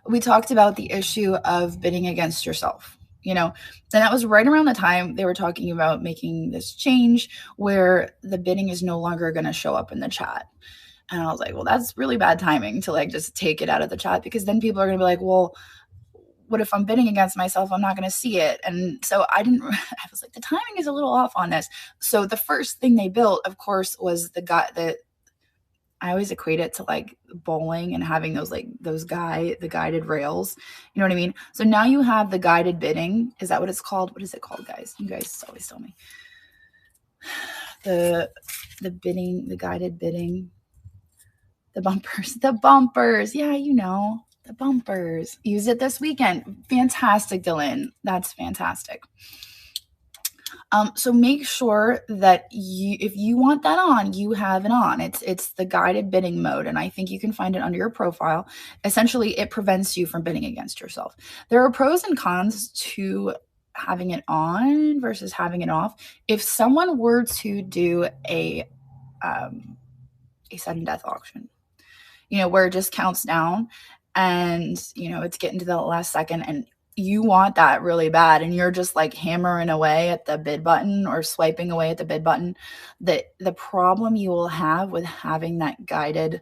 we talked about the issue of bidding against yourself. And that was right around the time they were talking about making this change where the bidding is no longer going to show up in the chat. And I was like, well, that's really bad timing to like just take it out of the chat, because then people are going to be like, well, what if I'm bidding against myself? I'm not going to see it. And so I was like, the timing is a little off on this. So the first thing they built, of course, was I always equate it to like bowling and having the guided rails. You know what I mean? So now you have the guided bidding. Is that what it's called? What is it called, guys? You guys always tell me. The bidding, the guided bidding, the bumpers. Yeah, the bumpers. Use it this weekend. Fantastic, Dylan. That's fantastic. So make sure that if you want that on, you have it on. It's the guided bidding mode, and I think you can find it under your profile. Essentially, it prevents you from bidding against yourself. There are pros and cons to having it on versus having it off. If someone were to do a a sudden death auction, where it just counts down and, it's getting to the last second and you want that really bad and you're just like hammering away at the bid button or swiping away at the bid button. The problem you will have with having that guided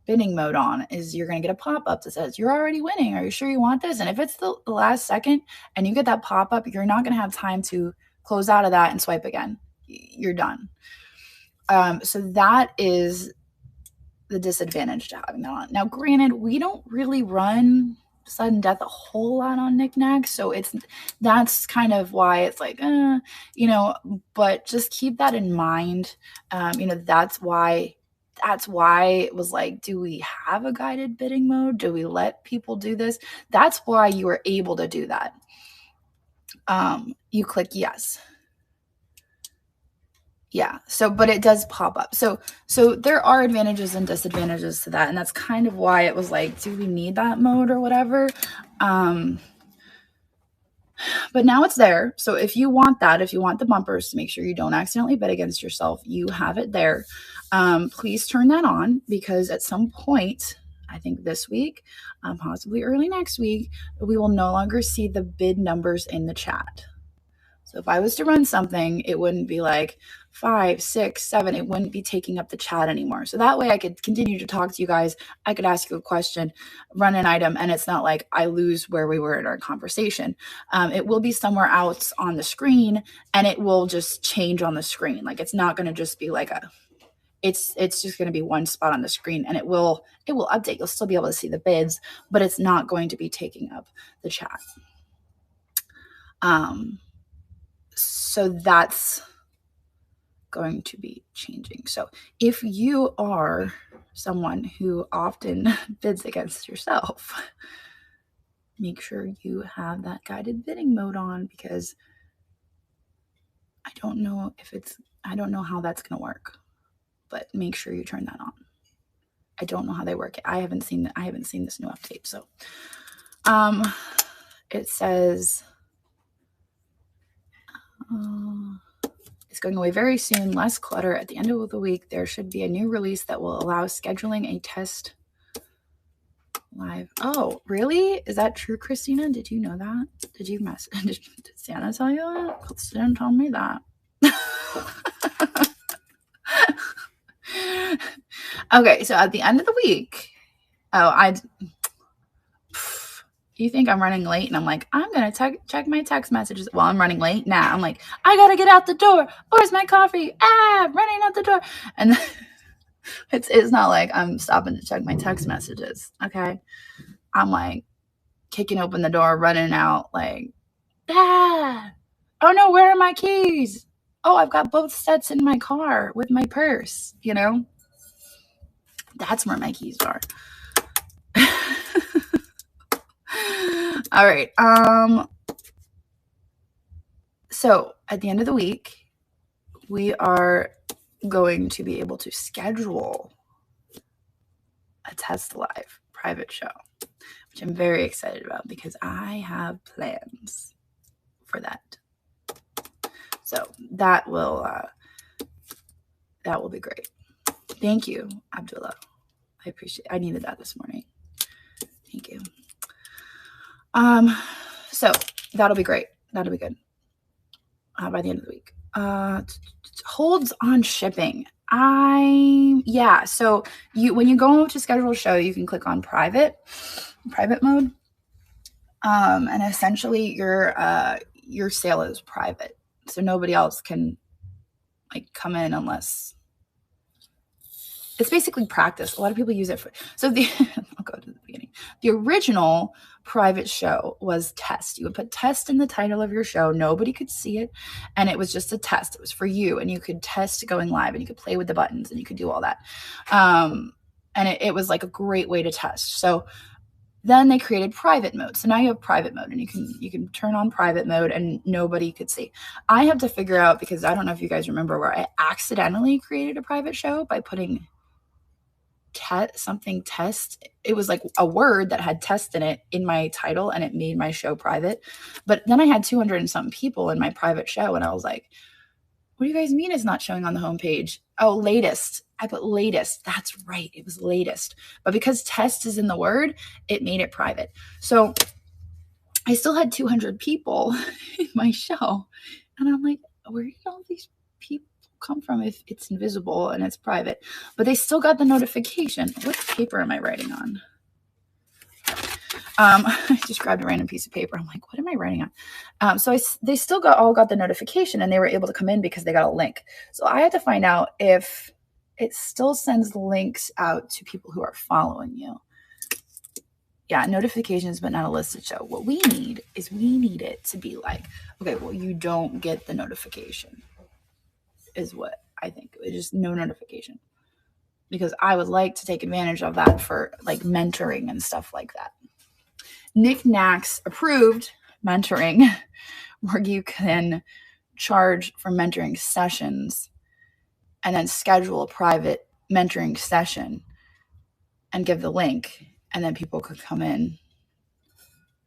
bidding mode on is you're going to get a pop-up that says, you're already winning. Are you sure you want this? And if it's the last second and you get that pop-up, you're not going to have time to close out of that and swipe again. You're done. So that is the disadvantage to having that on. Now, granted, we don't really run sudden death a whole lot on Niknax, so that's kind of why it's like, but just keep that in mind. That's why it was like, do we have a guided bidding mode? Do we let people do this? That's why you were able to do that. You click yes. Yeah. So, but it does pop up. So there are advantages and disadvantages to that. And that's kind of why it was like, do we need that mode or whatever? But now it's there. So if you want that, if you want the bumpers to make sure you don't accidentally bid against yourself, you have it there. Please turn that on because at some point, I think this week, possibly early next week, we will no longer see the bid numbers in the chat. So if I was to run something, it wouldn't be like 5, 6, 7. It wouldn't be taking up the chat anymore. So that way I could continue to talk to you guys. I could ask you a question, run an item, and it's not like I lose where we were in our conversation. It will be somewhere else on the screen, and it will just change on the screen. Like it's not going to just be like it's just going to be one spot on the screen, and it will update. You'll still be able to see the bids, but it's not going to be taking up the chat. So that's going to be changing. So if you are someone who often bids against yourself, make sure you have that guided bidding mode on because I don't know how that's going to work, but make sure you turn that on. I don't know how they work. I haven't seen this new update. So, it says, it's going away very soon. Less clutter. At the end of the week, there should be a new release that will allow scheduling a test live. Oh, really? Is that true, Christina? Did you know that? Did you did Santa tell you that? Because Santa told me that. Okay, so at the end of the week, you think I'm running late, and I'm like, I'm going to check my text messages while I'm running late. Nah, I'm like, I got to get out the door. Where's my coffee? Running out the door. And it's not like I'm stopping to check my text messages, okay? I'm like kicking open the door, running out like, oh no, where are my keys? Oh, I've got both sets in my car with my purse, That's where my keys are. All right. So at the end of the week, we are going to be able to schedule a test live private show, which I'm very excited about because I have plans for that. So that will be great. Thank you, Abdullah. I needed that this morning. Thank you. So that'll be great. That'll be good. By the end of the week. Holds on shipping. So when you go to schedule a show, you can click on private mode. And essentially your sale is private. So nobody else can come in unless it's basically practice. A lot of people use it I'll go to the beginning. The original private show was test. You would put test in the title of your show. Nobody could see it. And it was just a test. It was for you. And you could test going live and you could play with the buttons and you could do all that. And it was like a great way to test. So then they created private mode. So now you have private mode and you can turn on private mode and nobody could see. I have to figure out, because I don't know if you guys remember where I accidentally created a private show by putting test. It was like a word that had test in it in my title and it made my show private. But then I had 200 and something people in my private show and I was like, what do you guys mean it's not showing on the homepage? Oh, latest. I put latest. That's right. It was latest. But because test is in the word, it made it private. So I still had 200 people in my show. And I'm like, where did all these people come from if it's invisible and it's private? But they still got the notification. What paper am I writing on? I just grabbed a random piece of paper. I'm like, what am I writing on? So they still all got the notification, and they were able to come in because they got a link. So I had to find out if it still sends links out to people who are following you. Yeah, notifications, but not a listed show. What we need is it to be like, okay, well, you don't get the notification is what I think. It's just no notification. Because I would like to take advantage of that for like mentoring and stuff like that. Knickknacks approved mentoring, where you can charge for mentoring sessions and then schedule a private mentoring session and give the link, and then people could come in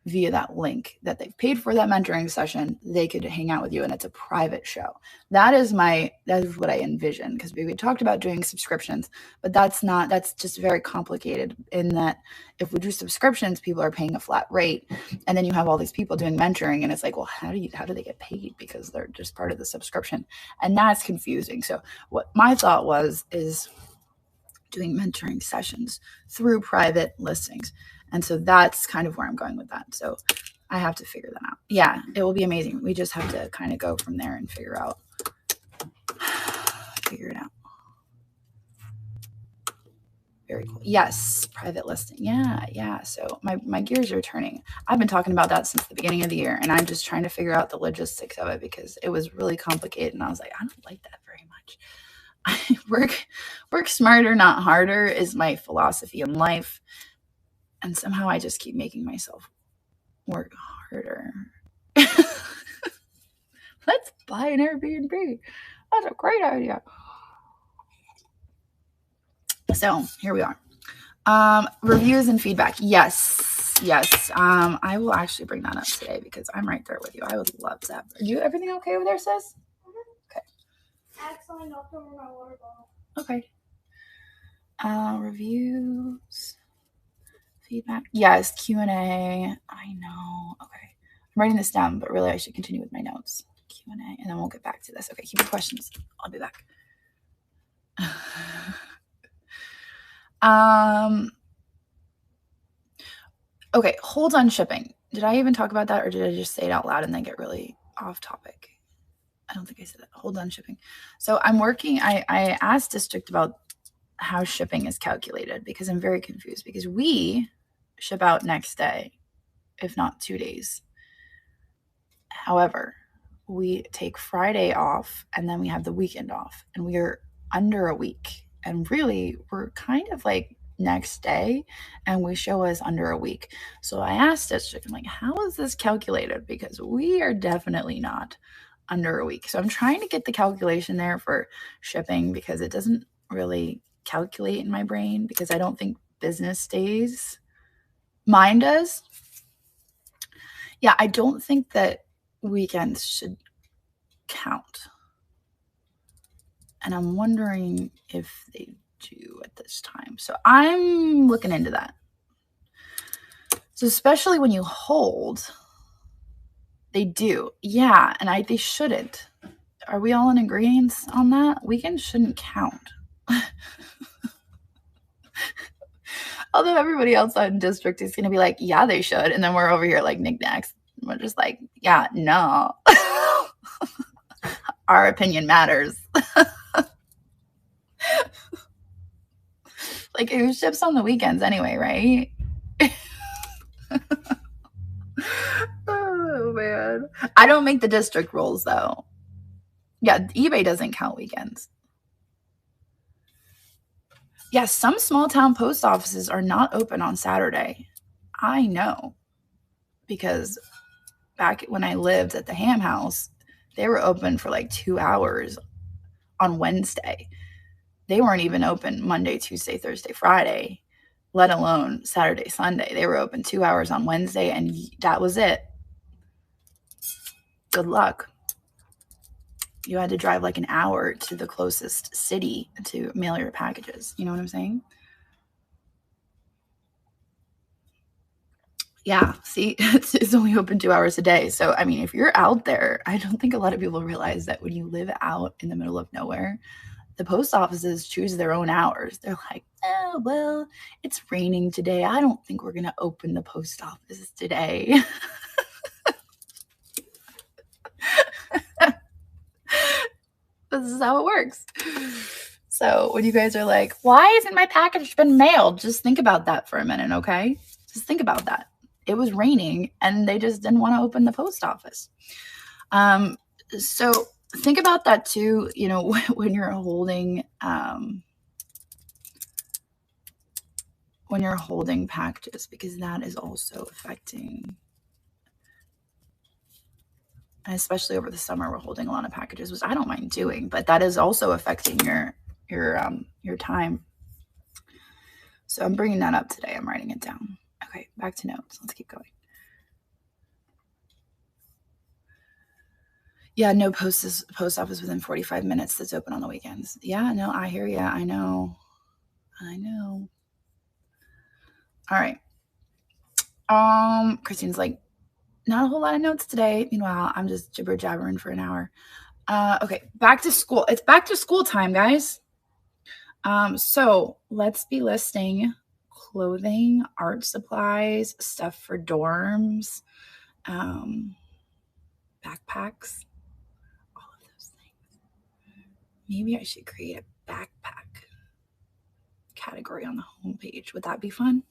via that link that they've paid for that mentoring session. They could hang out with you, and it's a private show. That is what I envision, because we talked about doing subscriptions, but that's just very complicated in that if we do subscriptions, people are paying a flat rate, and then you have all these people doing mentoring, and it's like, well, how do they get paid, because they're just part of the subscription, and that's confusing. So what my thought is doing mentoring sessions through private listings. And so that's kind of where I'm going with that. So I have to figure that out. Yeah, it will be amazing. We just have to kind of go from there and figure it out. Very cool. Yes, private listing. Yeah. So my gears are turning. I've been talking about that since the beginning of the year, and I'm just trying to figure out the logistics of it, because it was really complicated. And I was like, I don't like that very much. Work smarter, not harder is my philosophy in life. And somehow I just keep making myself work harder. Let's buy an Airbnb. That's a great idea. So here we are. Reviews and feedback. Yes. I will actually bring that up today, because I'm right there with you. I would love that. Are everything okay over there, sis? Okay. I accidentally knocked over my water bottle. Okay. Reviews. Feedback. Yes, Q&A. I know. Okay. I'm writing this down, but really I should continue with my notes. Q&A, and then we'll get back to this. Okay, keep your questions. I'll be back. Okay, hold on shipping. Did I even talk about that, or did I just say it out loud and then get really off topic? I don't think I said that. Hold on shipping. So I asked District about how shipping is calculated, because I'm very confused, because we ship out next day, if not 2 days. However, we take Friday off, and then we have the weekend off, and we are under a week. And really, we're kind of like next day, and we show us under a week. So I asked District, I'm like, how is this calculated? Because we are definitely not under a week. So I'm trying to get the calculation there for shipping, because it doesn't really calculate in my brain, because I don't think business days. Mine does. Yeah, I don't think that weekends should count. And I'm wondering if they do at this time. So I'm looking into that. So especially when you hold, they do. Yeah, and they shouldn't. Are we all in agreement on that? Weekends shouldn't count. Although everybody else in District is going to be like, yeah, they should. And then we're over here like Niknax. We're just like, yeah, no. Our opinion matters. Like, who ships on the weekends anyway, right? Oh, man. I don't make the District rules, though. Yeah, eBay doesn't count weekends. Yeah, some small town post offices are not open on Saturday. I know, because back when I lived at the Ham House, they were open for like 2 hours on Wednesday. They weren't even open Monday, Tuesday, Thursday, Friday, let alone Saturday, Sunday. They were open 2 hours on Wednesday, and that was it. Good luck. You had to drive like an hour to the closest city to mail your packages. You know what I'm saying? Yeah, see, it's only open 2 hours a day. So, I mean, if you're out there, I don't think a lot of people realize that when you live out in the middle of nowhere, the post offices choose their own hours. They're like, oh, well, it's raining today. I don't think we're going to open the post office today. This is how it works. So when you guys are like, why hasn't my package been mailed? Just think about that for a minute, okay? Just think about that. It was raining and they just didn't want to open the post office. So think about that too, you know, when you're holding packages, because that is also affecting, and especially over the summer, we're holding a lot of packages, which I don't mind doing, but that is also affecting your time. So I'm bringing that up today. I'm writing it down. Okay, back to notes. Let's keep going. Yeah, no post office within 45 minutes that's open on the weekends. Yeah, no, I hear you. I know. All right. Christine's like, not a whole lot of notes today. Meanwhile, I'm just jibber jabbering for an hour. Okay, back to school. It's back to school time, guys. So let's be listing clothing, art supplies, stuff for dorms, backpacks, all of those things. Maybe I should create a backpack category on the homepage. Would that be fun?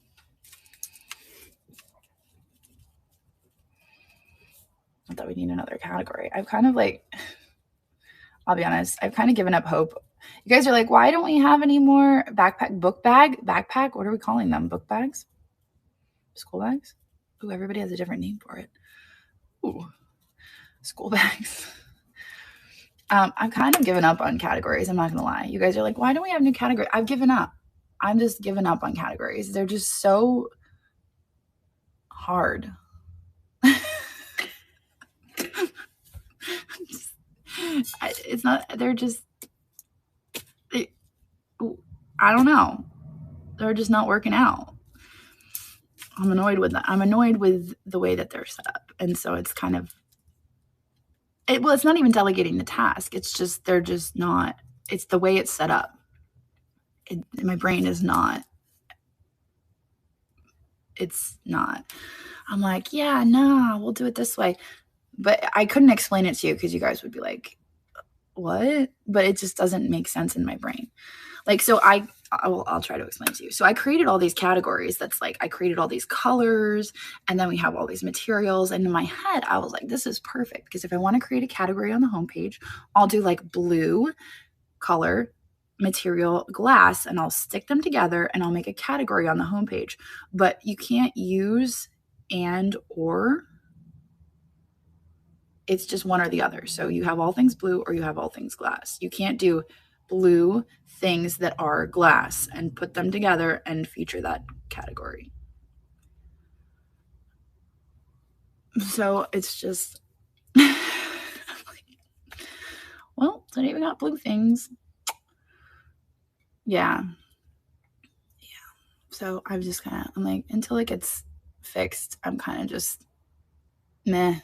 I thought we need another category. I've kind of like, I'll be honest, I've kind of given up hope. You guys are like, why don't we have any more backpack? What are we calling them? Book bags? School bags? Ooh, everybody has a different name for it. Ooh, school bags. I've kind of given up on categories. I'm not going to lie. You guys are like, why don't we have new categories? I've given up. I'm just giving up on categories. They're just so hard. It's not, they're just, I don't know. They're just not working out. I'm annoyed with that. I'm annoyed with the way that they're set up. And so it's kind of, it's not even delegating the task. It's just, they're just not, it's the way it's set up. My brain is not, it's not. I'm like, yeah, no, we'll do it this way. But I couldn't explain it to you because you guys would be like, what? But it just doesn't make sense in my brain. Like, so I'll try to explain to you. So I created all these categories. That's like, I created all these colors and then we have all these materials. And in my head, I was like, this is perfect. Because if I want to create a category on the homepage, I'll do like blue color, material, glass, and I'll stick them together and I'll make a category on the homepage. But you can't use and or. It's just one or the other. So you have all things blue or you have all things glass. You can't do blue things that are glass and put them together and feature that category. So it's just, well, today we got blue things. Yeah. So I'm just kind of, I'm like, until it gets fixed, I'm kind of just meh.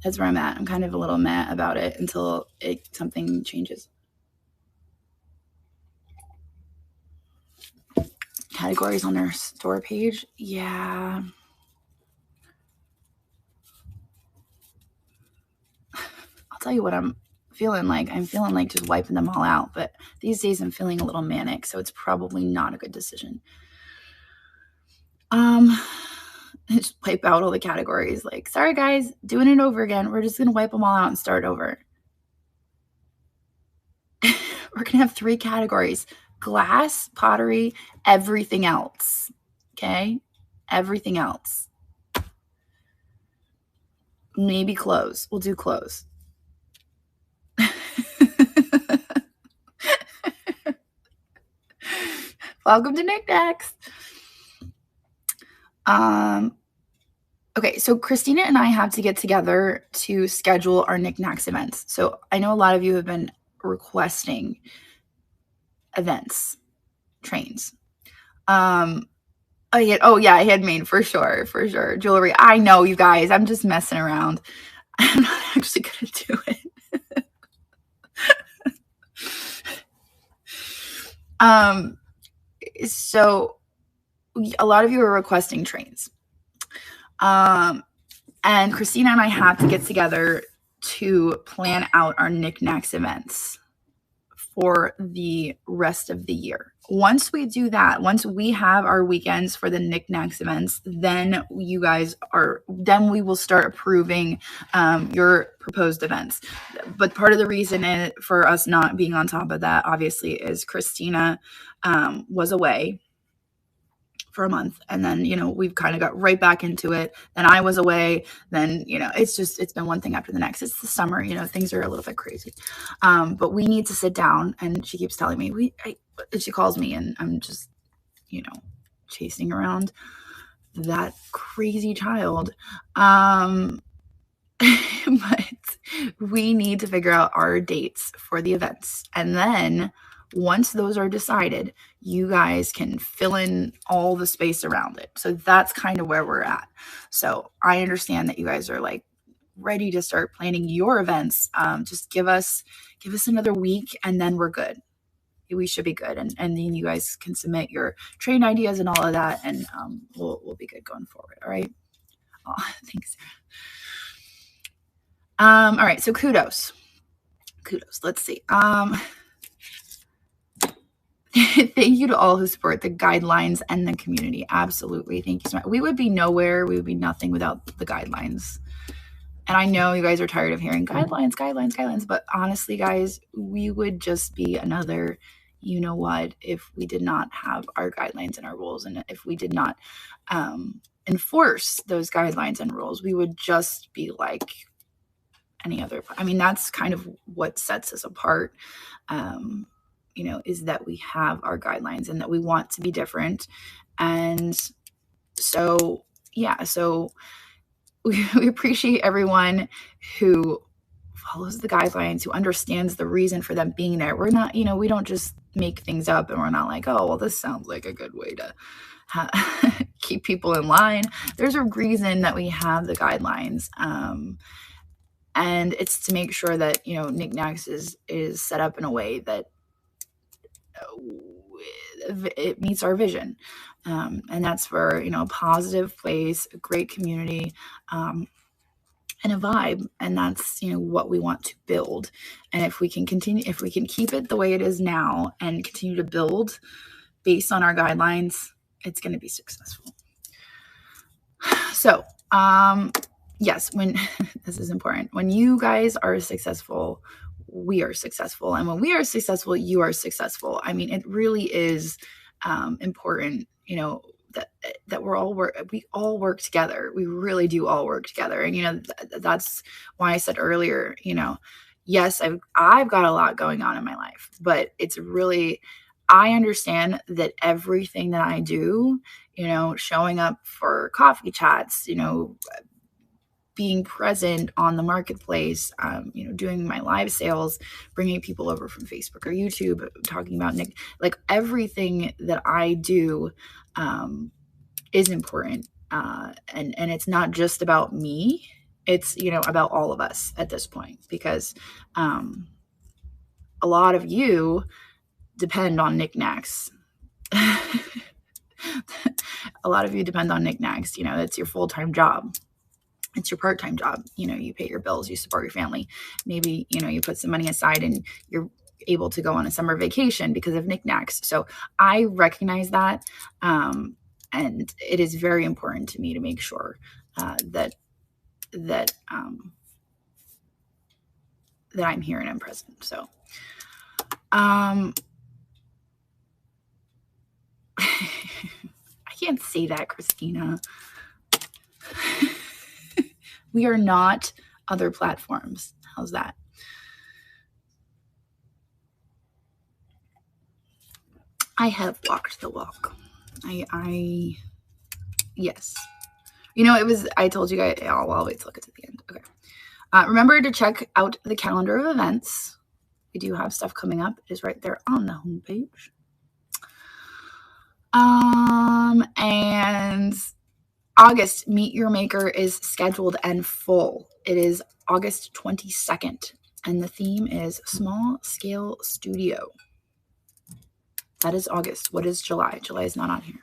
That's where I'm at. I'm kind of a little meh about it until something changes. Categories on their store page. Yeah. I'll tell you what I'm feeling like. I'm feeling like just wiping them all out. But these days I'm feeling a little manic, so it's probably not a good decision. Just wipe out all the categories. Like, sorry guys, doing it over again. We're just gonna wipe them all out and start over. We're gonna have 3 categories: glass, pottery, everything else. Okay? Everything else. Maybe clothes. We'll do clothes. Welcome to Niknax. Okay, so Christina and I have to get together to schedule our Knickknacks events. So I know a lot of you have been requesting events, trains. I had made for sure. Jewelry. I know, you guys. I'm just messing around. I'm not actually gonna do it. So a lot of you are requesting trains. And Christina and I have to get together to plan out our Knickknacks events for the rest of the year. Once we do that, once we have our weekends for the Knickknacks events, then we will start approving your proposed events. But part of the reason for us not being on top of that, obviously, is Christina was away for a month, and then we've kind of got right back into it. Then I was away. Then it's been one thing after the next. It's the summer, things are a little bit crazy, but we need to sit down. And she keeps telling me she calls me, and I'm just chasing around that crazy child. But we need to figure out our dates for the events, and then once those are decided, you guys can fill in all the space around it. So that's kind of where we're at. So I understand that you guys are like ready to start planning your events. Just give us another week, and then we're good. We should be good, and then you guys can submit your train ideas and all of that, and we'll be good going forward. All right. Oh, thanks. All right. So kudos. Let's see. Thank you to all who support the guidelines and the community. Absolutely. Thank you so much. We would be nowhere. We would be nothing without the guidelines. And I know you guys are tired of hearing guidelines. But honestly, guys, we would just be another, if we did not have our guidelines and our rules. And if we did not enforce those guidelines and rules, we would just be like any other. I mean, that's kind of what sets us apart. Is that we have our guidelines and that we want to be different. And so, so we appreciate everyone who follows the guidelines, who understands the reason for them being there. We're not, we don't just make things up, and we're not like, oh, well, this sounds like a good way to keep people in line. There's a reason that we have the guidelines. And it's to make sure that, Knickknacks is set up in a way that it meets our vision, and that's for a positive place, a great community, and a vibe, and that's what we want to build. And if we can keep it the way it is now and continue to build based on our guidelines, it's going to be successful. So yes, when this is important, when you guys are successful, we are successful. And when we are successful, you are successful. I mean, it really is important, that we all work together. We really do all work together. And, that's why I said earlier, yes, I've got a lot going on in my life, but it's really, I understand that everything that I do, showing up for coffee chats, being present on the marketplace, doing my live sales, bringing people over from Facebook or YouTube, talking about Nick, like everything that I do is important. And it's not just about me. It's, about all of us at this point, because a lot of you depend on Knickknacks. A lot of you depend on Knickknacks. That's your full-time job. It's your part-time job. You pay your bills, you support your family. Maybe, you put some money aside and you're able to go on a summer vacation because of Knickknacks. So I recognize that. And it is very important to me to make sure that I'm here and I'm present. So, I can't say that, Christina. We are not other platforms. How's that? I have walked the walk. Yes. You know, I told you guys, well, I'll wait till it gets at the end. Okay. Remember to check out the calendar of events. We do have stuff coming up. It is right there on the homepage. And August, Meet Your Maker is scheduled and full. It is August 22nd, and the theme is Small Scale Studio. That is August. What is July? July is not on here.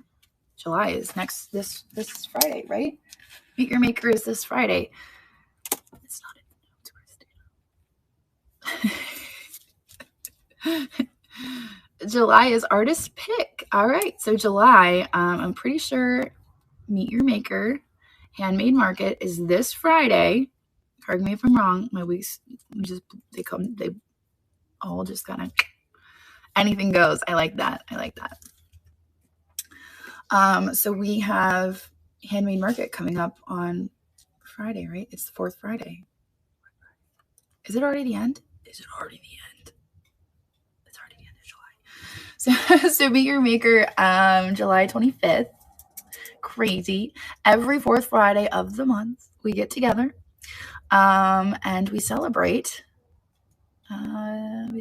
July is this Friday, right? Meet Your Maker is this Friday. It's not in the notes. July is artist pick. All right, so July, I'm pretty sure Meet Your Maker Handmade Market is this Friday. Correct me if I'm wrong. My weeks, they all just kind of, anything goes. I like that. So we have Handmade Market coming up on Friday, right? It's the 4th Friday. Is it already the end? Is it already the end? It's already the end of July. So Meet Your Maker, July 25th. Crazy. Every 4th Friday of the month, we get together, and we celebrate. Our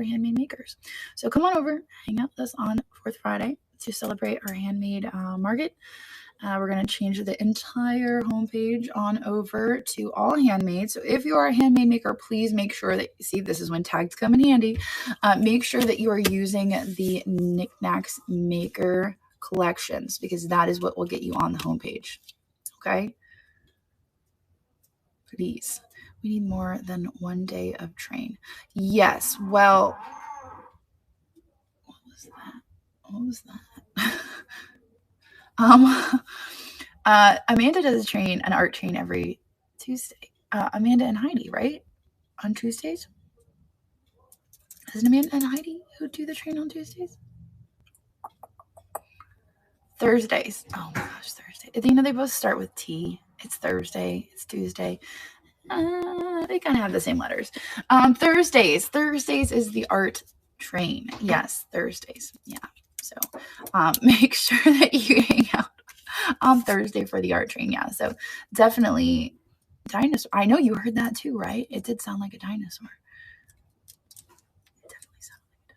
handmade makers. So come on over, hang out with us on 4th Friday to celebrate our handmade market. We're going to change the entire homepage on over to all handmade. So if you are a handmade maker, please make sure that, see, this is when tags come in handy. Make sure that you are using the Knickknacks maker collections, because that is what will get you on the homepage. Okay? Please. We need more than 1 day of train. Yes. Well, what was that? Amanda does an art train every Tuesday. Amanda and Heidi, right? On Tuesdays? Isn't Amanda and Heidi who do the train on Tuesdays? Thursdays. Oh my gosh, Thursday. You know, they both start with T. It's Thursday. It's Tuesday. They kind of have the same letters. Thursdays. Thursdays is the art train. Yes, Thursdays. Yeah. So make sure that you hang out on Thursday for the art train. Yeah. So definitely dinosaur. I know you heard that too, right? It did sound like a dinosaur. It definitely sounded like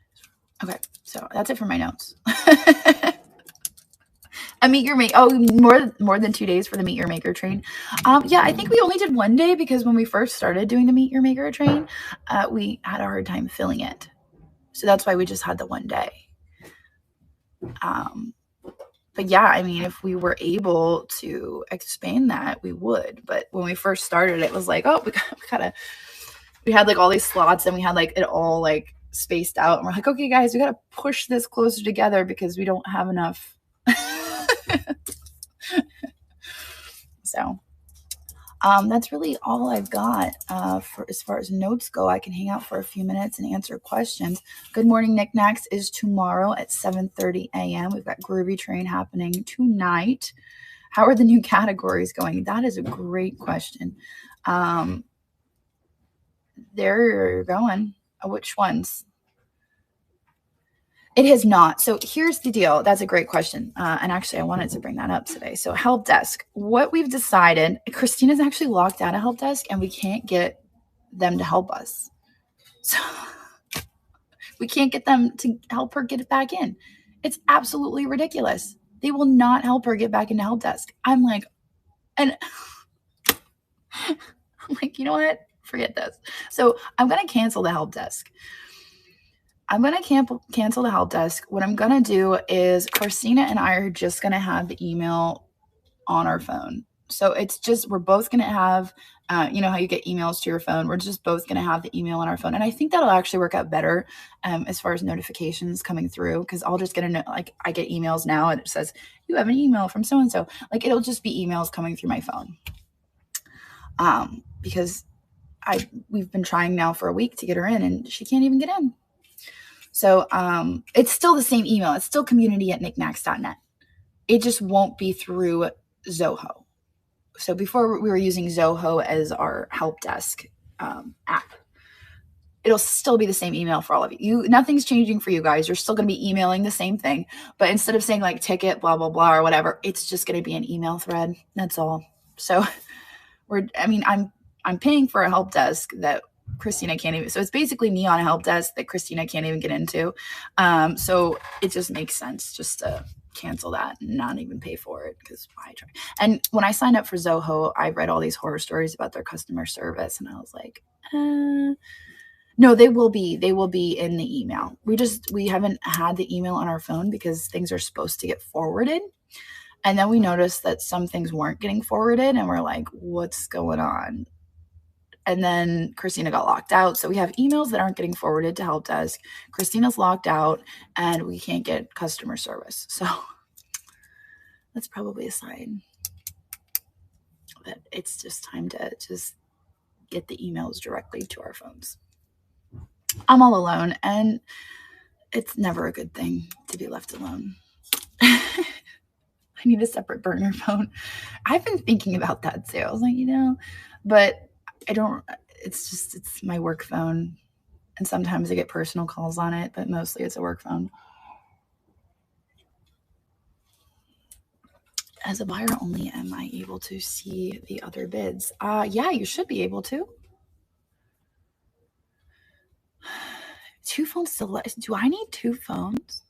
a dinosaur. Okay. So that's it for my notes. A Meet Your Maker. Oh, more than 2 days for the Meet Your Maker train. Yeah, I think we only did 1 day because when we first started doing the Meet Your Maker train, we had a hard time filling it. So that's why we just had the 1 day. But yeah, I mean, if we were able to expand that, we would. But when we first started, it was like, oh, we had like all these slots, and we had like it all like spaced out. And we're like, okay, guys, we got to push this closer together because we don't have enough. So that's really all I've got for as far as notes go. I can hang out for a few minutes and answer questions. Good Morning Knickknacks is tomorrow at 7:30 a.m. We've got Groovy Train happening tonight. How are the new categories going? That is a great question. They're going. Which ones? It has not. So here's the deal. That's a great question. And actually, I wanted to bring that up today. So help desk. What we've decided, Christina's actually locked out of help desk, and we can't get them to help us. So we can't get them to help her get it back in. It's absolutely ridiculous. They will not help her get back into help desk. I'm like, you know what? Forget this. So I'm going to cancel the help desk. I'm going to cancel the help desk. What I'm going to do is Christina and I are just going to have the email on our phone. So it's just, we're both going to have, you know how you get emails to your phone. We're just both going to have the email on our phone. And I think that'll actually work out better as far as notifications coming through, because I'll just get like I get emails now and it says, you have an email from so-and-so. Like it'll just be emails coming through my phone. Because we've been trying now for a week to get her in and she can't even get in. So it's still the same email. It's still community@knickknacks.net. It just won't be through Zoho. So before we were using Zoho as our help desk app. it'll still be the same email for all of you. Nothing's changing for you guys. You're still going to be emailing the same thing, but instead of saying like ticket, blah, blah, blah, or whatever, it's just going to be an email thread. That's all. So I'm paying for a help desk that Christina can't even, so it's basically me on a help desk that Christina can't even get into. So it just makes sense just to cancel that and not even pay for it, because why try? And when I signed up for Zoho, I read all these horror stories about their customer service, and I was like, no, they will be in the email. We haven't had the email on our phone because things are supposed to get forwarded. And then we noticed that some things weren't getting forwarded, and we're like, what's going on? And then Christina got locked out. So we have emails that aren't getting forwarded to help desk. Christina's locked out, and we can't get customer service. So that's probably a sign that it's just time to just get the emails directly to our phones. I'm all alone, and it's never a good thing to be left alone. I need a separate burner phone. I've been thinking about that too. I was like, but I don't, it's my work phone. And sometimes I get personal calls on it, but mostly it's a work phone. As a buyer only, am I able to see the other bids? Yeah, you should be able to. 2 phones still. Do I need 2 phones?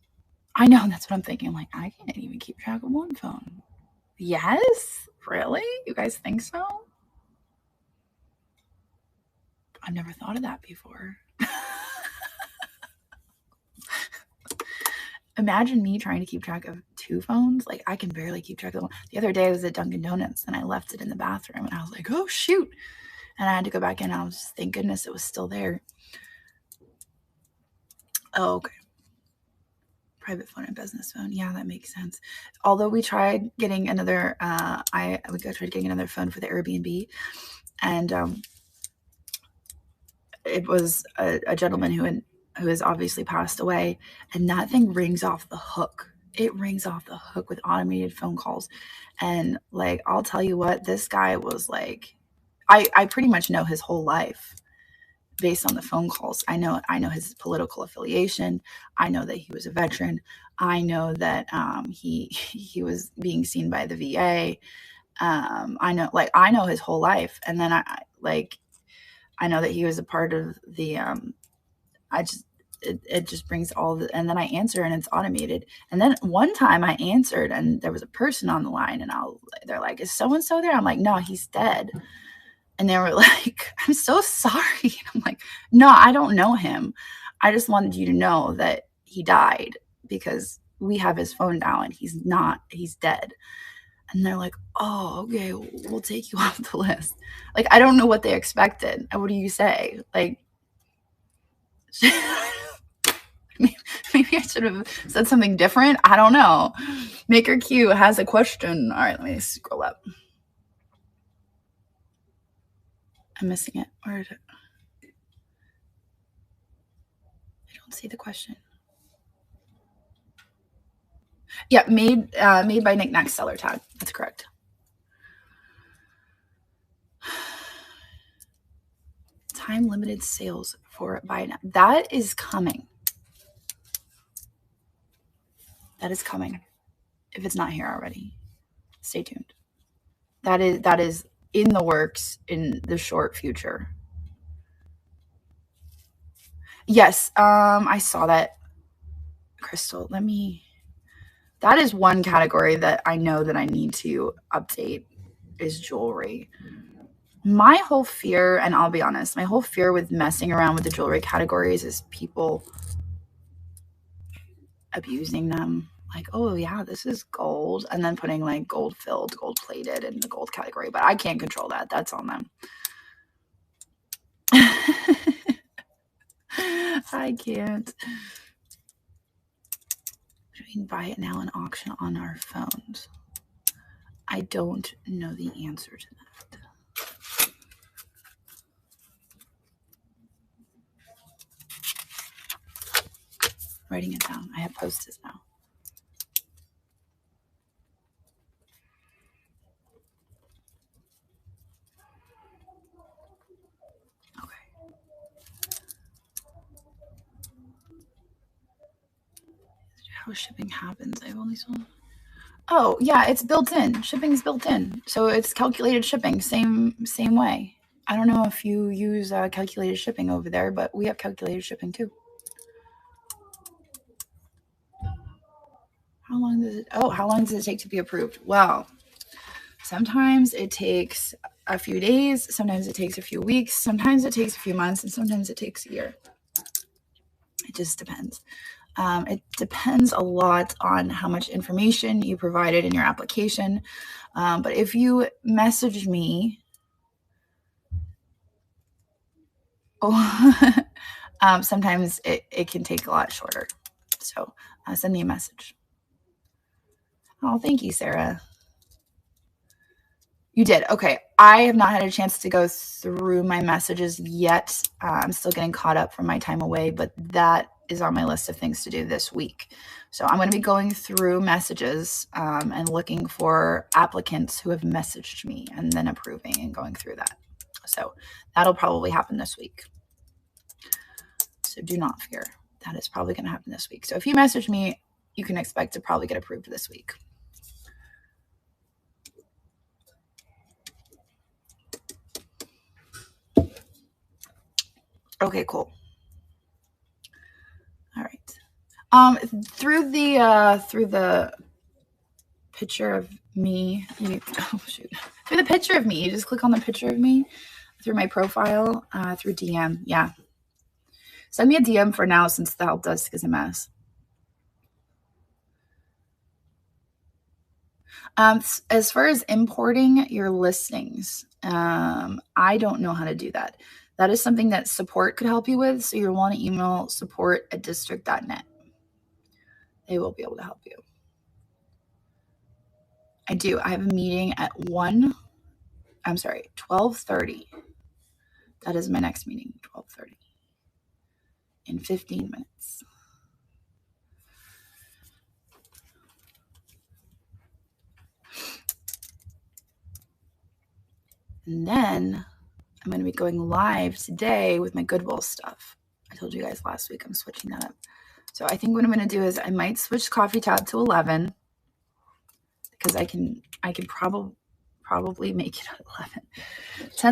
I know, that's what I'm thinking. I'm like, I can't even keep track of 1 phone. Yes? Really? You guys think so? I've never thought of that before. Imagine me trying to keep track of 2 phones. Like, I can barely keep track of them. The other day I was at Dunkin' Donuts and I left it in the bathroom, and I was like, oh shoot. And I had to go back in. I was just, thank goodness it was still there. Oh, okay. Private phone and business phone. Yeah, that makes sense. Although we tried getting another, we tried getting another phone for the Airbnb, and it was a gentleman who has obviously passed away, and that thing rings off the hook. It rings off the hook with automated phone calls. And like, I'll tell you what, this guy was like, I pretty much know his whole life based on the phone calls. I know his political affiliation. I know that he was a veteran. I know that he was being seen by the VA. I know his whole life. And then I know that he was a part of the it just brings all the, and then I answer and it's automated. And then one time I answered and there was a person on the line, and they're like, is so-and-so there? I'm like, no, he's dead. And they were like, I'm so sorry. And I'm like, no, I don't know him. I just wanted you to know that he died because we have his phone now and he's dead. And they're like, oh, okay, we'll take you off the list. Like, I don't know what they expected. What do you say? Like, maybe I should have said something different. I don't know. Maker Q has a question. All right, let me scroll up. I'm missing it. Where is it? I don't see the question. Yeah, made by Niknax seller tag. That's correct. Time limited sales for buy now. That is coming. That is coming. If it's not here already, stay tuned. That is in the works in the short future. Yes, I saw that. Crystal, that is one category that I know that I need to update, is jewelry. My whole fear, and I'll be honest, my whole fear with messing around with the jewelry categories is people abusing them. Like, oh yeah, this is gold, and then putting like gold filled, gold plated in the gold category. But I can't control that. That's on them. I can't. We can buy it now and auction on our phones. I don't know the answer to that. Writing it down. I have Post-its now. Okay. how shipping happens. I've only saw. Oh yeah, it's built in. Shipping's built in, so it's calculated shipping. Same way. I don't know if you use calculated shipping over there, but we have calculated shipping too. How long does it? Oh, how long does it take to be approved? Well, sometimes it takes a few days. Sometimes it takes a few weeks. Sometimes it takes a few months, and sometimes it takes a year. It just depends. It depends a lot on how much information you provided in your application. But if you message me, sometimes it can take a lot shorter. So send me a message. Oh, thank you, Sarah. You did. Okay. I have not had a chance to go through my messages yet. I'm still getting caught up from my time away, but that is on my list of things to do this week. So I'm going to be going through messages and looking for applicants who have messaged me and then approving and going through that. So that'll probably happen this week. So do not fear. That is probably going to happen this week. So if you message me, you can expect to probably get approved this week. Okay, cool. All right. Through the picture of me, through the picture of me, you just click on the picture of me through my profile, through DM. Yeah. Send me a DM for now since the help desk is a mess. As far as importing your listings, I don't know how to do that. That is something that support could help you with. So you'll want to email support@district.net. They will be able to help you. I do. I have a meeting at 12:30. That is my next meeting, 12:30. In 15 minutes. And then I'm going to be going live today with my Goodwill stuff. I told you guys last week I'm switching that up. So I think what I'm going to do is I might switch Coffee Tab to 11 because I can probably make it at 11.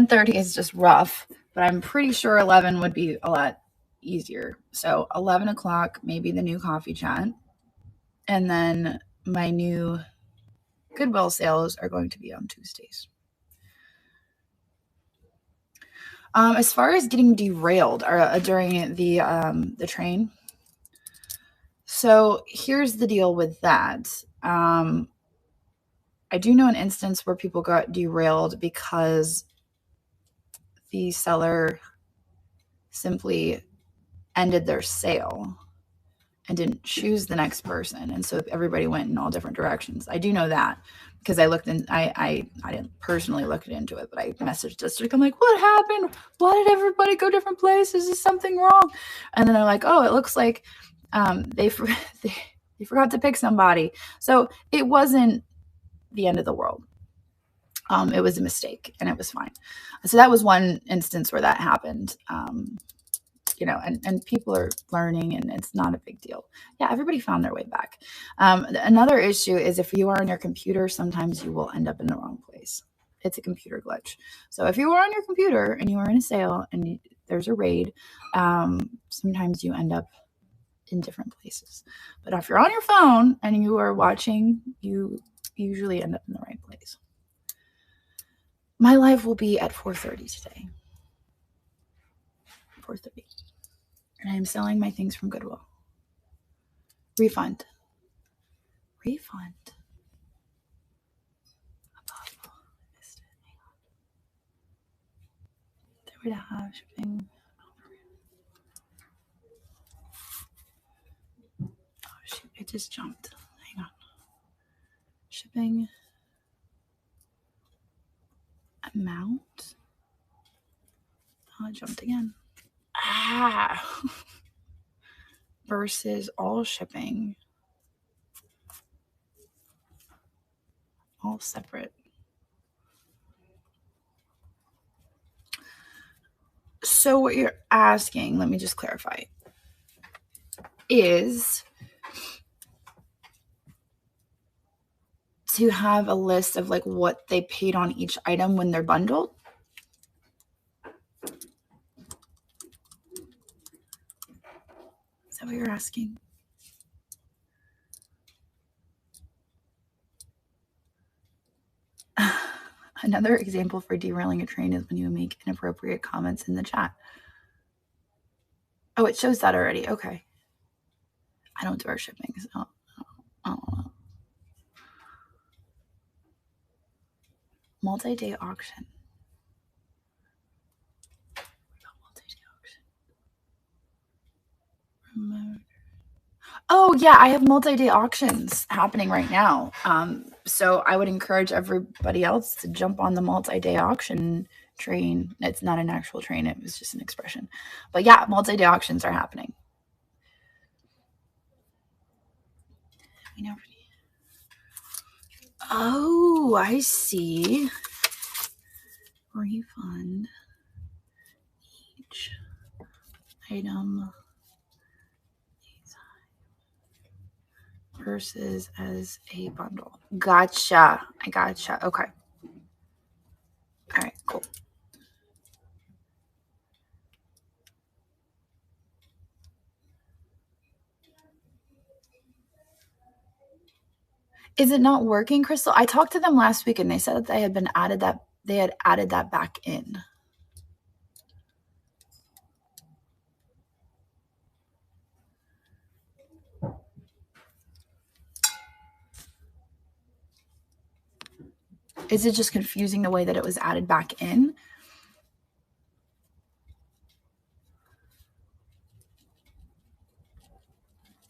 10:30 is just rough, but I'm pretty sure 11 would be a lot easier. So 11 o'clock, maybe the new coffee chat. And then my new Goodwill sales are going to be on Tuesdays. As far as getting derailed during the train, so here's the deal with that. I do know an instance where people got derailed because the seller simply ended their sale and didn't choose the next person. And so everybody went in all different directions. I do know that because I looked in, I didn't personally look into it, but I messaged district. I'm like, what happened? Why did everybody go different places? Is something wrong? And then they're like, oh, it looks like they forgot to pick somebody. So it wasn't the end of the world. It was a mistake and it was fine. So that was one instance where that happened. And people are learning and it's not a big deal. Yeah, everybody found their way back. Another issue is if you are on your computer, sometimes you will end up in the wrong place. It's a computer glitch. So if you are on your computer and you are in a sale and there's a raid, sometimes you end up in different places. But if you're on your phone and you are watching, you usually end up in the right place. My live will be at 4:30 today. 4:30. And I'm selling my things from Goodwill. Refund. They were to have shipping. Oh shoot, it just jumped. Hang on. Shipping amount. Oh, it jumped again. Versus all shipping. All separate. So what you're asking, let me just clarify, is to have a list of like what they paid on each item when they're bundled. Is that what you're asking? Another example for derailing a train is when you make inappropriate comments in the chat. Oh, it shows that already. Okay. I don't do our shipping, so I don't know. Multi-day auction. Multi-day auction. Oh yeah, I have multi-day auctions happening right now. So I would encourage everybody else to jump on the multi-day auction train. It's not an actual train, it was just an expression. But yeah, multi-day auctions are happening. Oh, I see. Refund each item versus as a bundle. Gotcha. I gotcha. Okay. All right, cool. Is it not working, Crystal? I talked to them last week and they said that they had added that back in. Is it just confusing the way that it was added back in?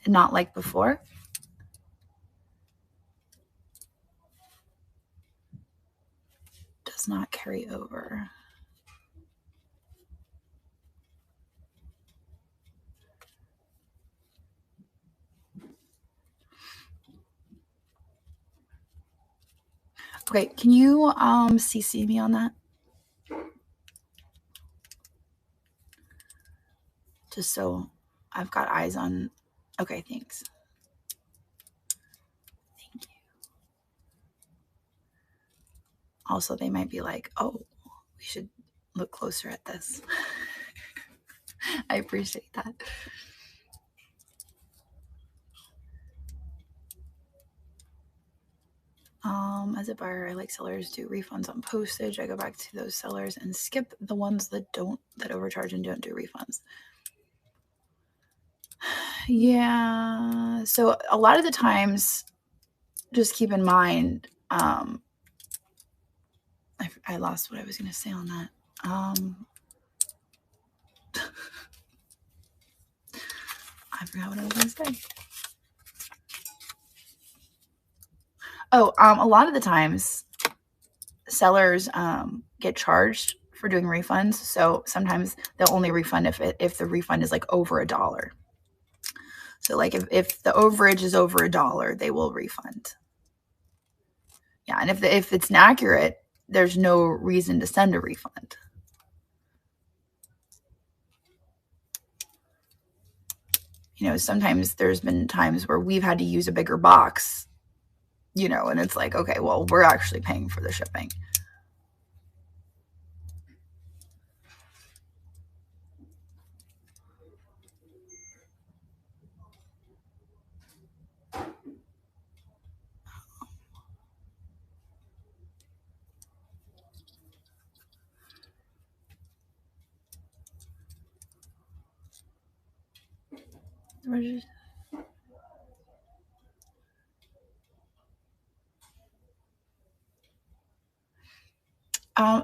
Not like before? Does not carry over. Okay, can you CC me on that? Just so I've got eyes on. Okay, thanks. Thank you. Also, they might be like, oh, we should look closer at this. I appreciate that. As a buyer, I like sellers do refunds on postage. I go back to those sellers and skip the ones that overcharge and don't do refunds. Yeah. So a lot of the times, just keep in mind, I lost what I was going to say on that. I forgot what I was going to say. Oh, a lot of the times sellers get charged for doing refunds. So sometimes they'll only refund if the refund is like over $1. So like if the overage is over $1, they will refund. Yeah, and if it's inaccurate, there's no reason to send a refund. You know, sometimes there's been times where we've had to use a bigger box, you know, and it's like, okay, well, we're actually paying for the shipping.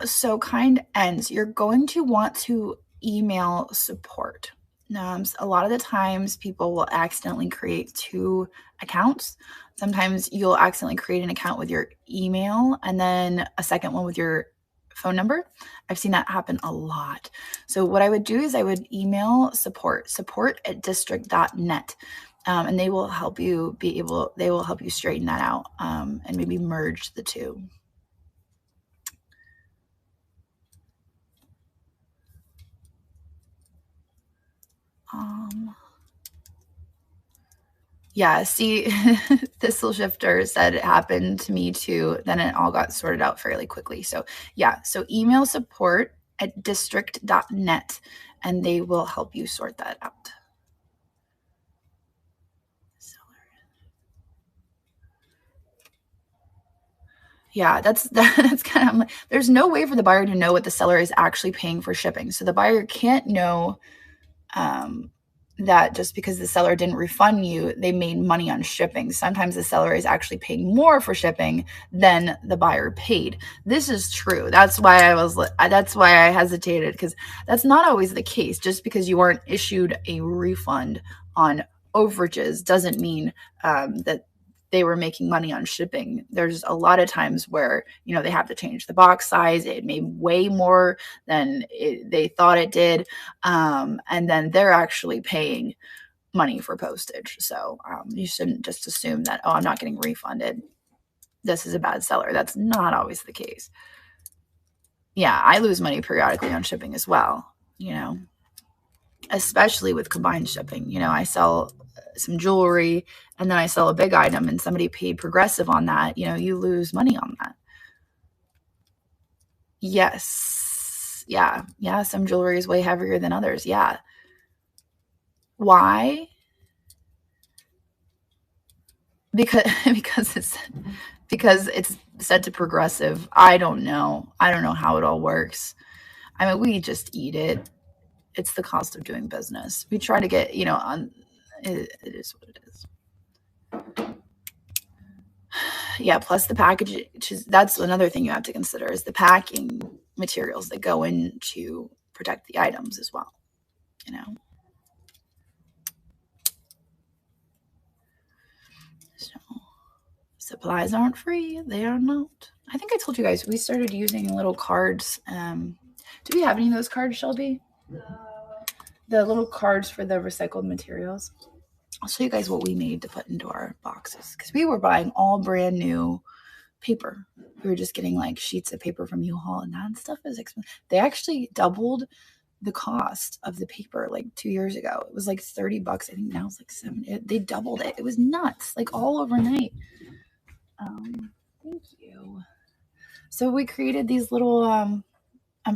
So kind ends. You're going to want to email support. A lot of the times people will accidentally create 2 accounts. Sometimes you'll accidentally create an account with your email and then a second one with your phone number. I've seen that happen a lot. So what I would do is I would email support@district.net. And they will help you straighten that out and maybe merge the 2. Yeah, see, Thistle Shifter said it happened to me too. Then it all got sorted out fairly quickly. So yeah, so email support at district.net and they will help you sort that out. Yeah, that's kind of like, there's no way for the buyer to know what the seller is actually paying for shipping. So the buyer can't know that just because the seller didn't refund you, they made money on shipping. Sometimes the seller is actually paying more for shipping than the buyer paid. This is true. That's why I hesitated, because that's not always the case. Just because you aren't issued a refund on overages doesn't mean that they were making money on shipping. There's a lot of times where, they have to change the box size. It may weigh more than they thought it did. And then they're actually paying money for postage. So you shouldn't just assume that, oh, I'm not getting refunded, this is a bad seller. That's not always the case. Yeah, I lose money periodically on shipping as well, especially with combined shipping. I sell some jewelry and then I sell a big item and somebody paid progressive on that. You lose money on that. Yes. Yeah. Some jewelry is way heavier than others. Yeah. Why? Because it's set to progressive. I don't know how it all works. I mean, we just eat it. It's the cost of doing business. We try to get, on it is what it is. Yeah, plus the package, that's another thing you have to consider, is the packing materials that go in to protect the items as well. So supplies aren't free. They are not. I think I told you guys we started using little cards. Do we have any of those cards, Shelby? The little cards for the recycled materials. I'll show you guys what we made to put into our boxes, because we were buying all brand new paper. We were just getting like sheets of paper from U-Haul, and that stuff is expensive. They actually doubled the cost of the paper like 2 years ago. It was like $30. I think now it's like $7. They doubled it. It was nuts, like all overnight. Thank you. So we created these little, I'm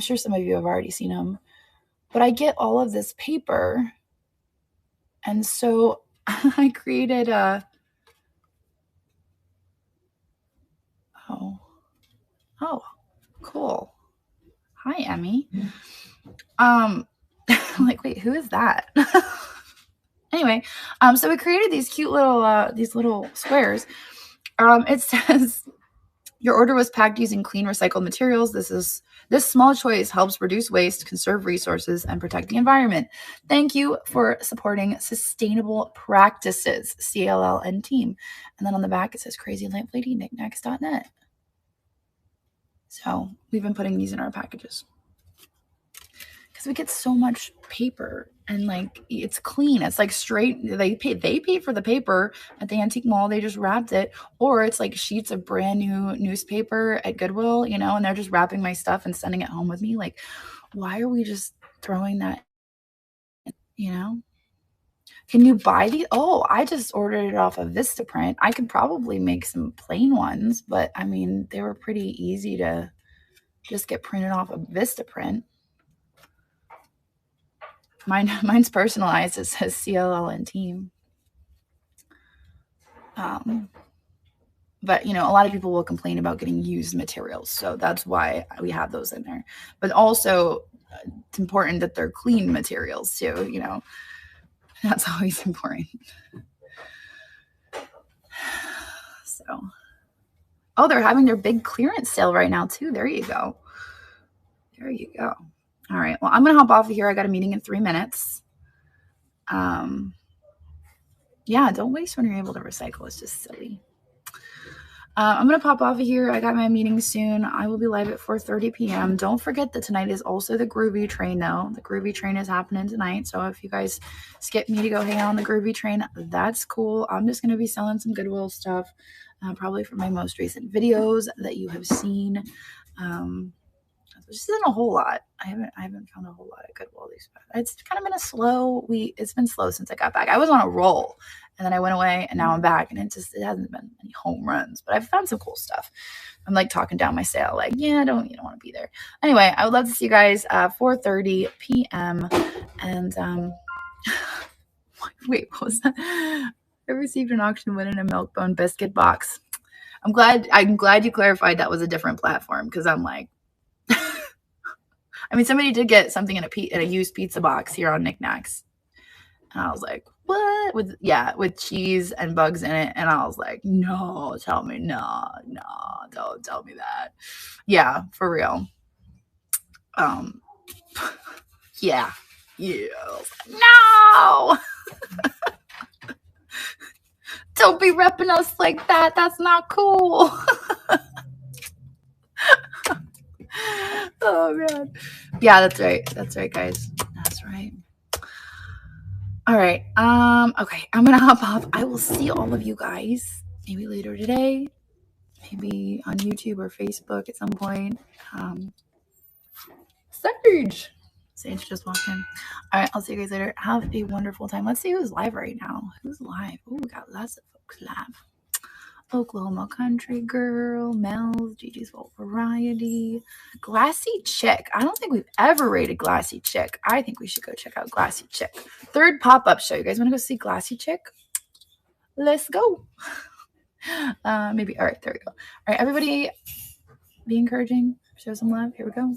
sure some of you have already seen them, but I get all of this paper. And so I created oh, cool. Hi, Emmy. I'm like, wait, who is that? Anyway, so we created these cute little squares. It says, your order was packed using clean recycled materials. This small choice helps reduce waste, conserve resources, and protect the environment. Thank you for supporting sustainable practices, CLL and team. And then on the back, it says Crazy Lamp Lady, Knickknacks.net. So we've been putting these in our packages because we get so much paper, and like it's clean. It's like straight. They paid for the paper at the antique mall. They just wrapped it, or it's like sheets of brand new newspaper at Goodwill, and they're just wrapping my stuff and sending it home with me. Like, why are we just throwing that? Can you buy these? Oh, I just ordered it off of Vistaprint. I could probably make some plain ones, but I mean, they were pretty easy to just get printed off of Vistaprint. Mine's personalized. It says CLL and team. But, a lot of people will complain about getting used materials. So that's why we have those in there. But also, it's important that they're clean materials too, That's always important. So, oh, they're having their big clearance sale right now too. There you go. All right. Well, I'm going to hop off of here. I got a meeting in 3 minutes. Yeah, don't waste when you're able to recycle. It's just silly. I'm going to pop off of here. I got my meeting soon. I will be live at 4:30 p.m. Don't forget that tonight is also the Groovy Train, though. The Groovy Train is happening tonight. So if you guys skip me to go hang out on the Groovy Train, that's cool. I'm just going to be selling some Goodwill stuff, probably from my most recent videos that you have seen. options, which isn't a whole lot. I haven't found a whole lot of good Waldies. It's kind of been a slow week. It's been slow since I got back. I was on a roll, and then I went away, and now I'm back, and it hasn't been any home runs, but I've found some cool stuff. I'm like talking down my sale, like, yeah, you don't want to be there. Anyway, I would love to see you guys 4:30 p.m. And wait, what was that? I received an auction win in a Milk-Bone biscuit box. I'm glad you clarified that was a different platform, because I'm like, I mean, somebody did get something in a used pizza box here on Knickknacks, and I was like, what? With cheese and bugs in it, and I was like, no, don't tell me that. Yeah, for real. Yeah. No. Don't be repping us like that. That's not cool. Oh man. Yeah, that's right. That's right, guys. That's right. All right. Okay, I'm gonna hop off. I will see all of you guys maybe later today, maybe on YouTube or Facebook at some point. Sage just walked in. All right, I'll see you guys later. Have a wonderful time. Let's see who's live right now. Who's live? Oh, we got lots of folks live. Oklahoma Country Girl, Mel's, Gigi's Volt Variety, Glassy Chick. I don't think we've ever rated Glassy Chick. I think we should go check out Glassy Chick. Third pop-up show. You guys want to go see Glassy Chick? Let's go. Maybe. All right, there we go. All right, everybody, be encouraging. Show some love. Here we go.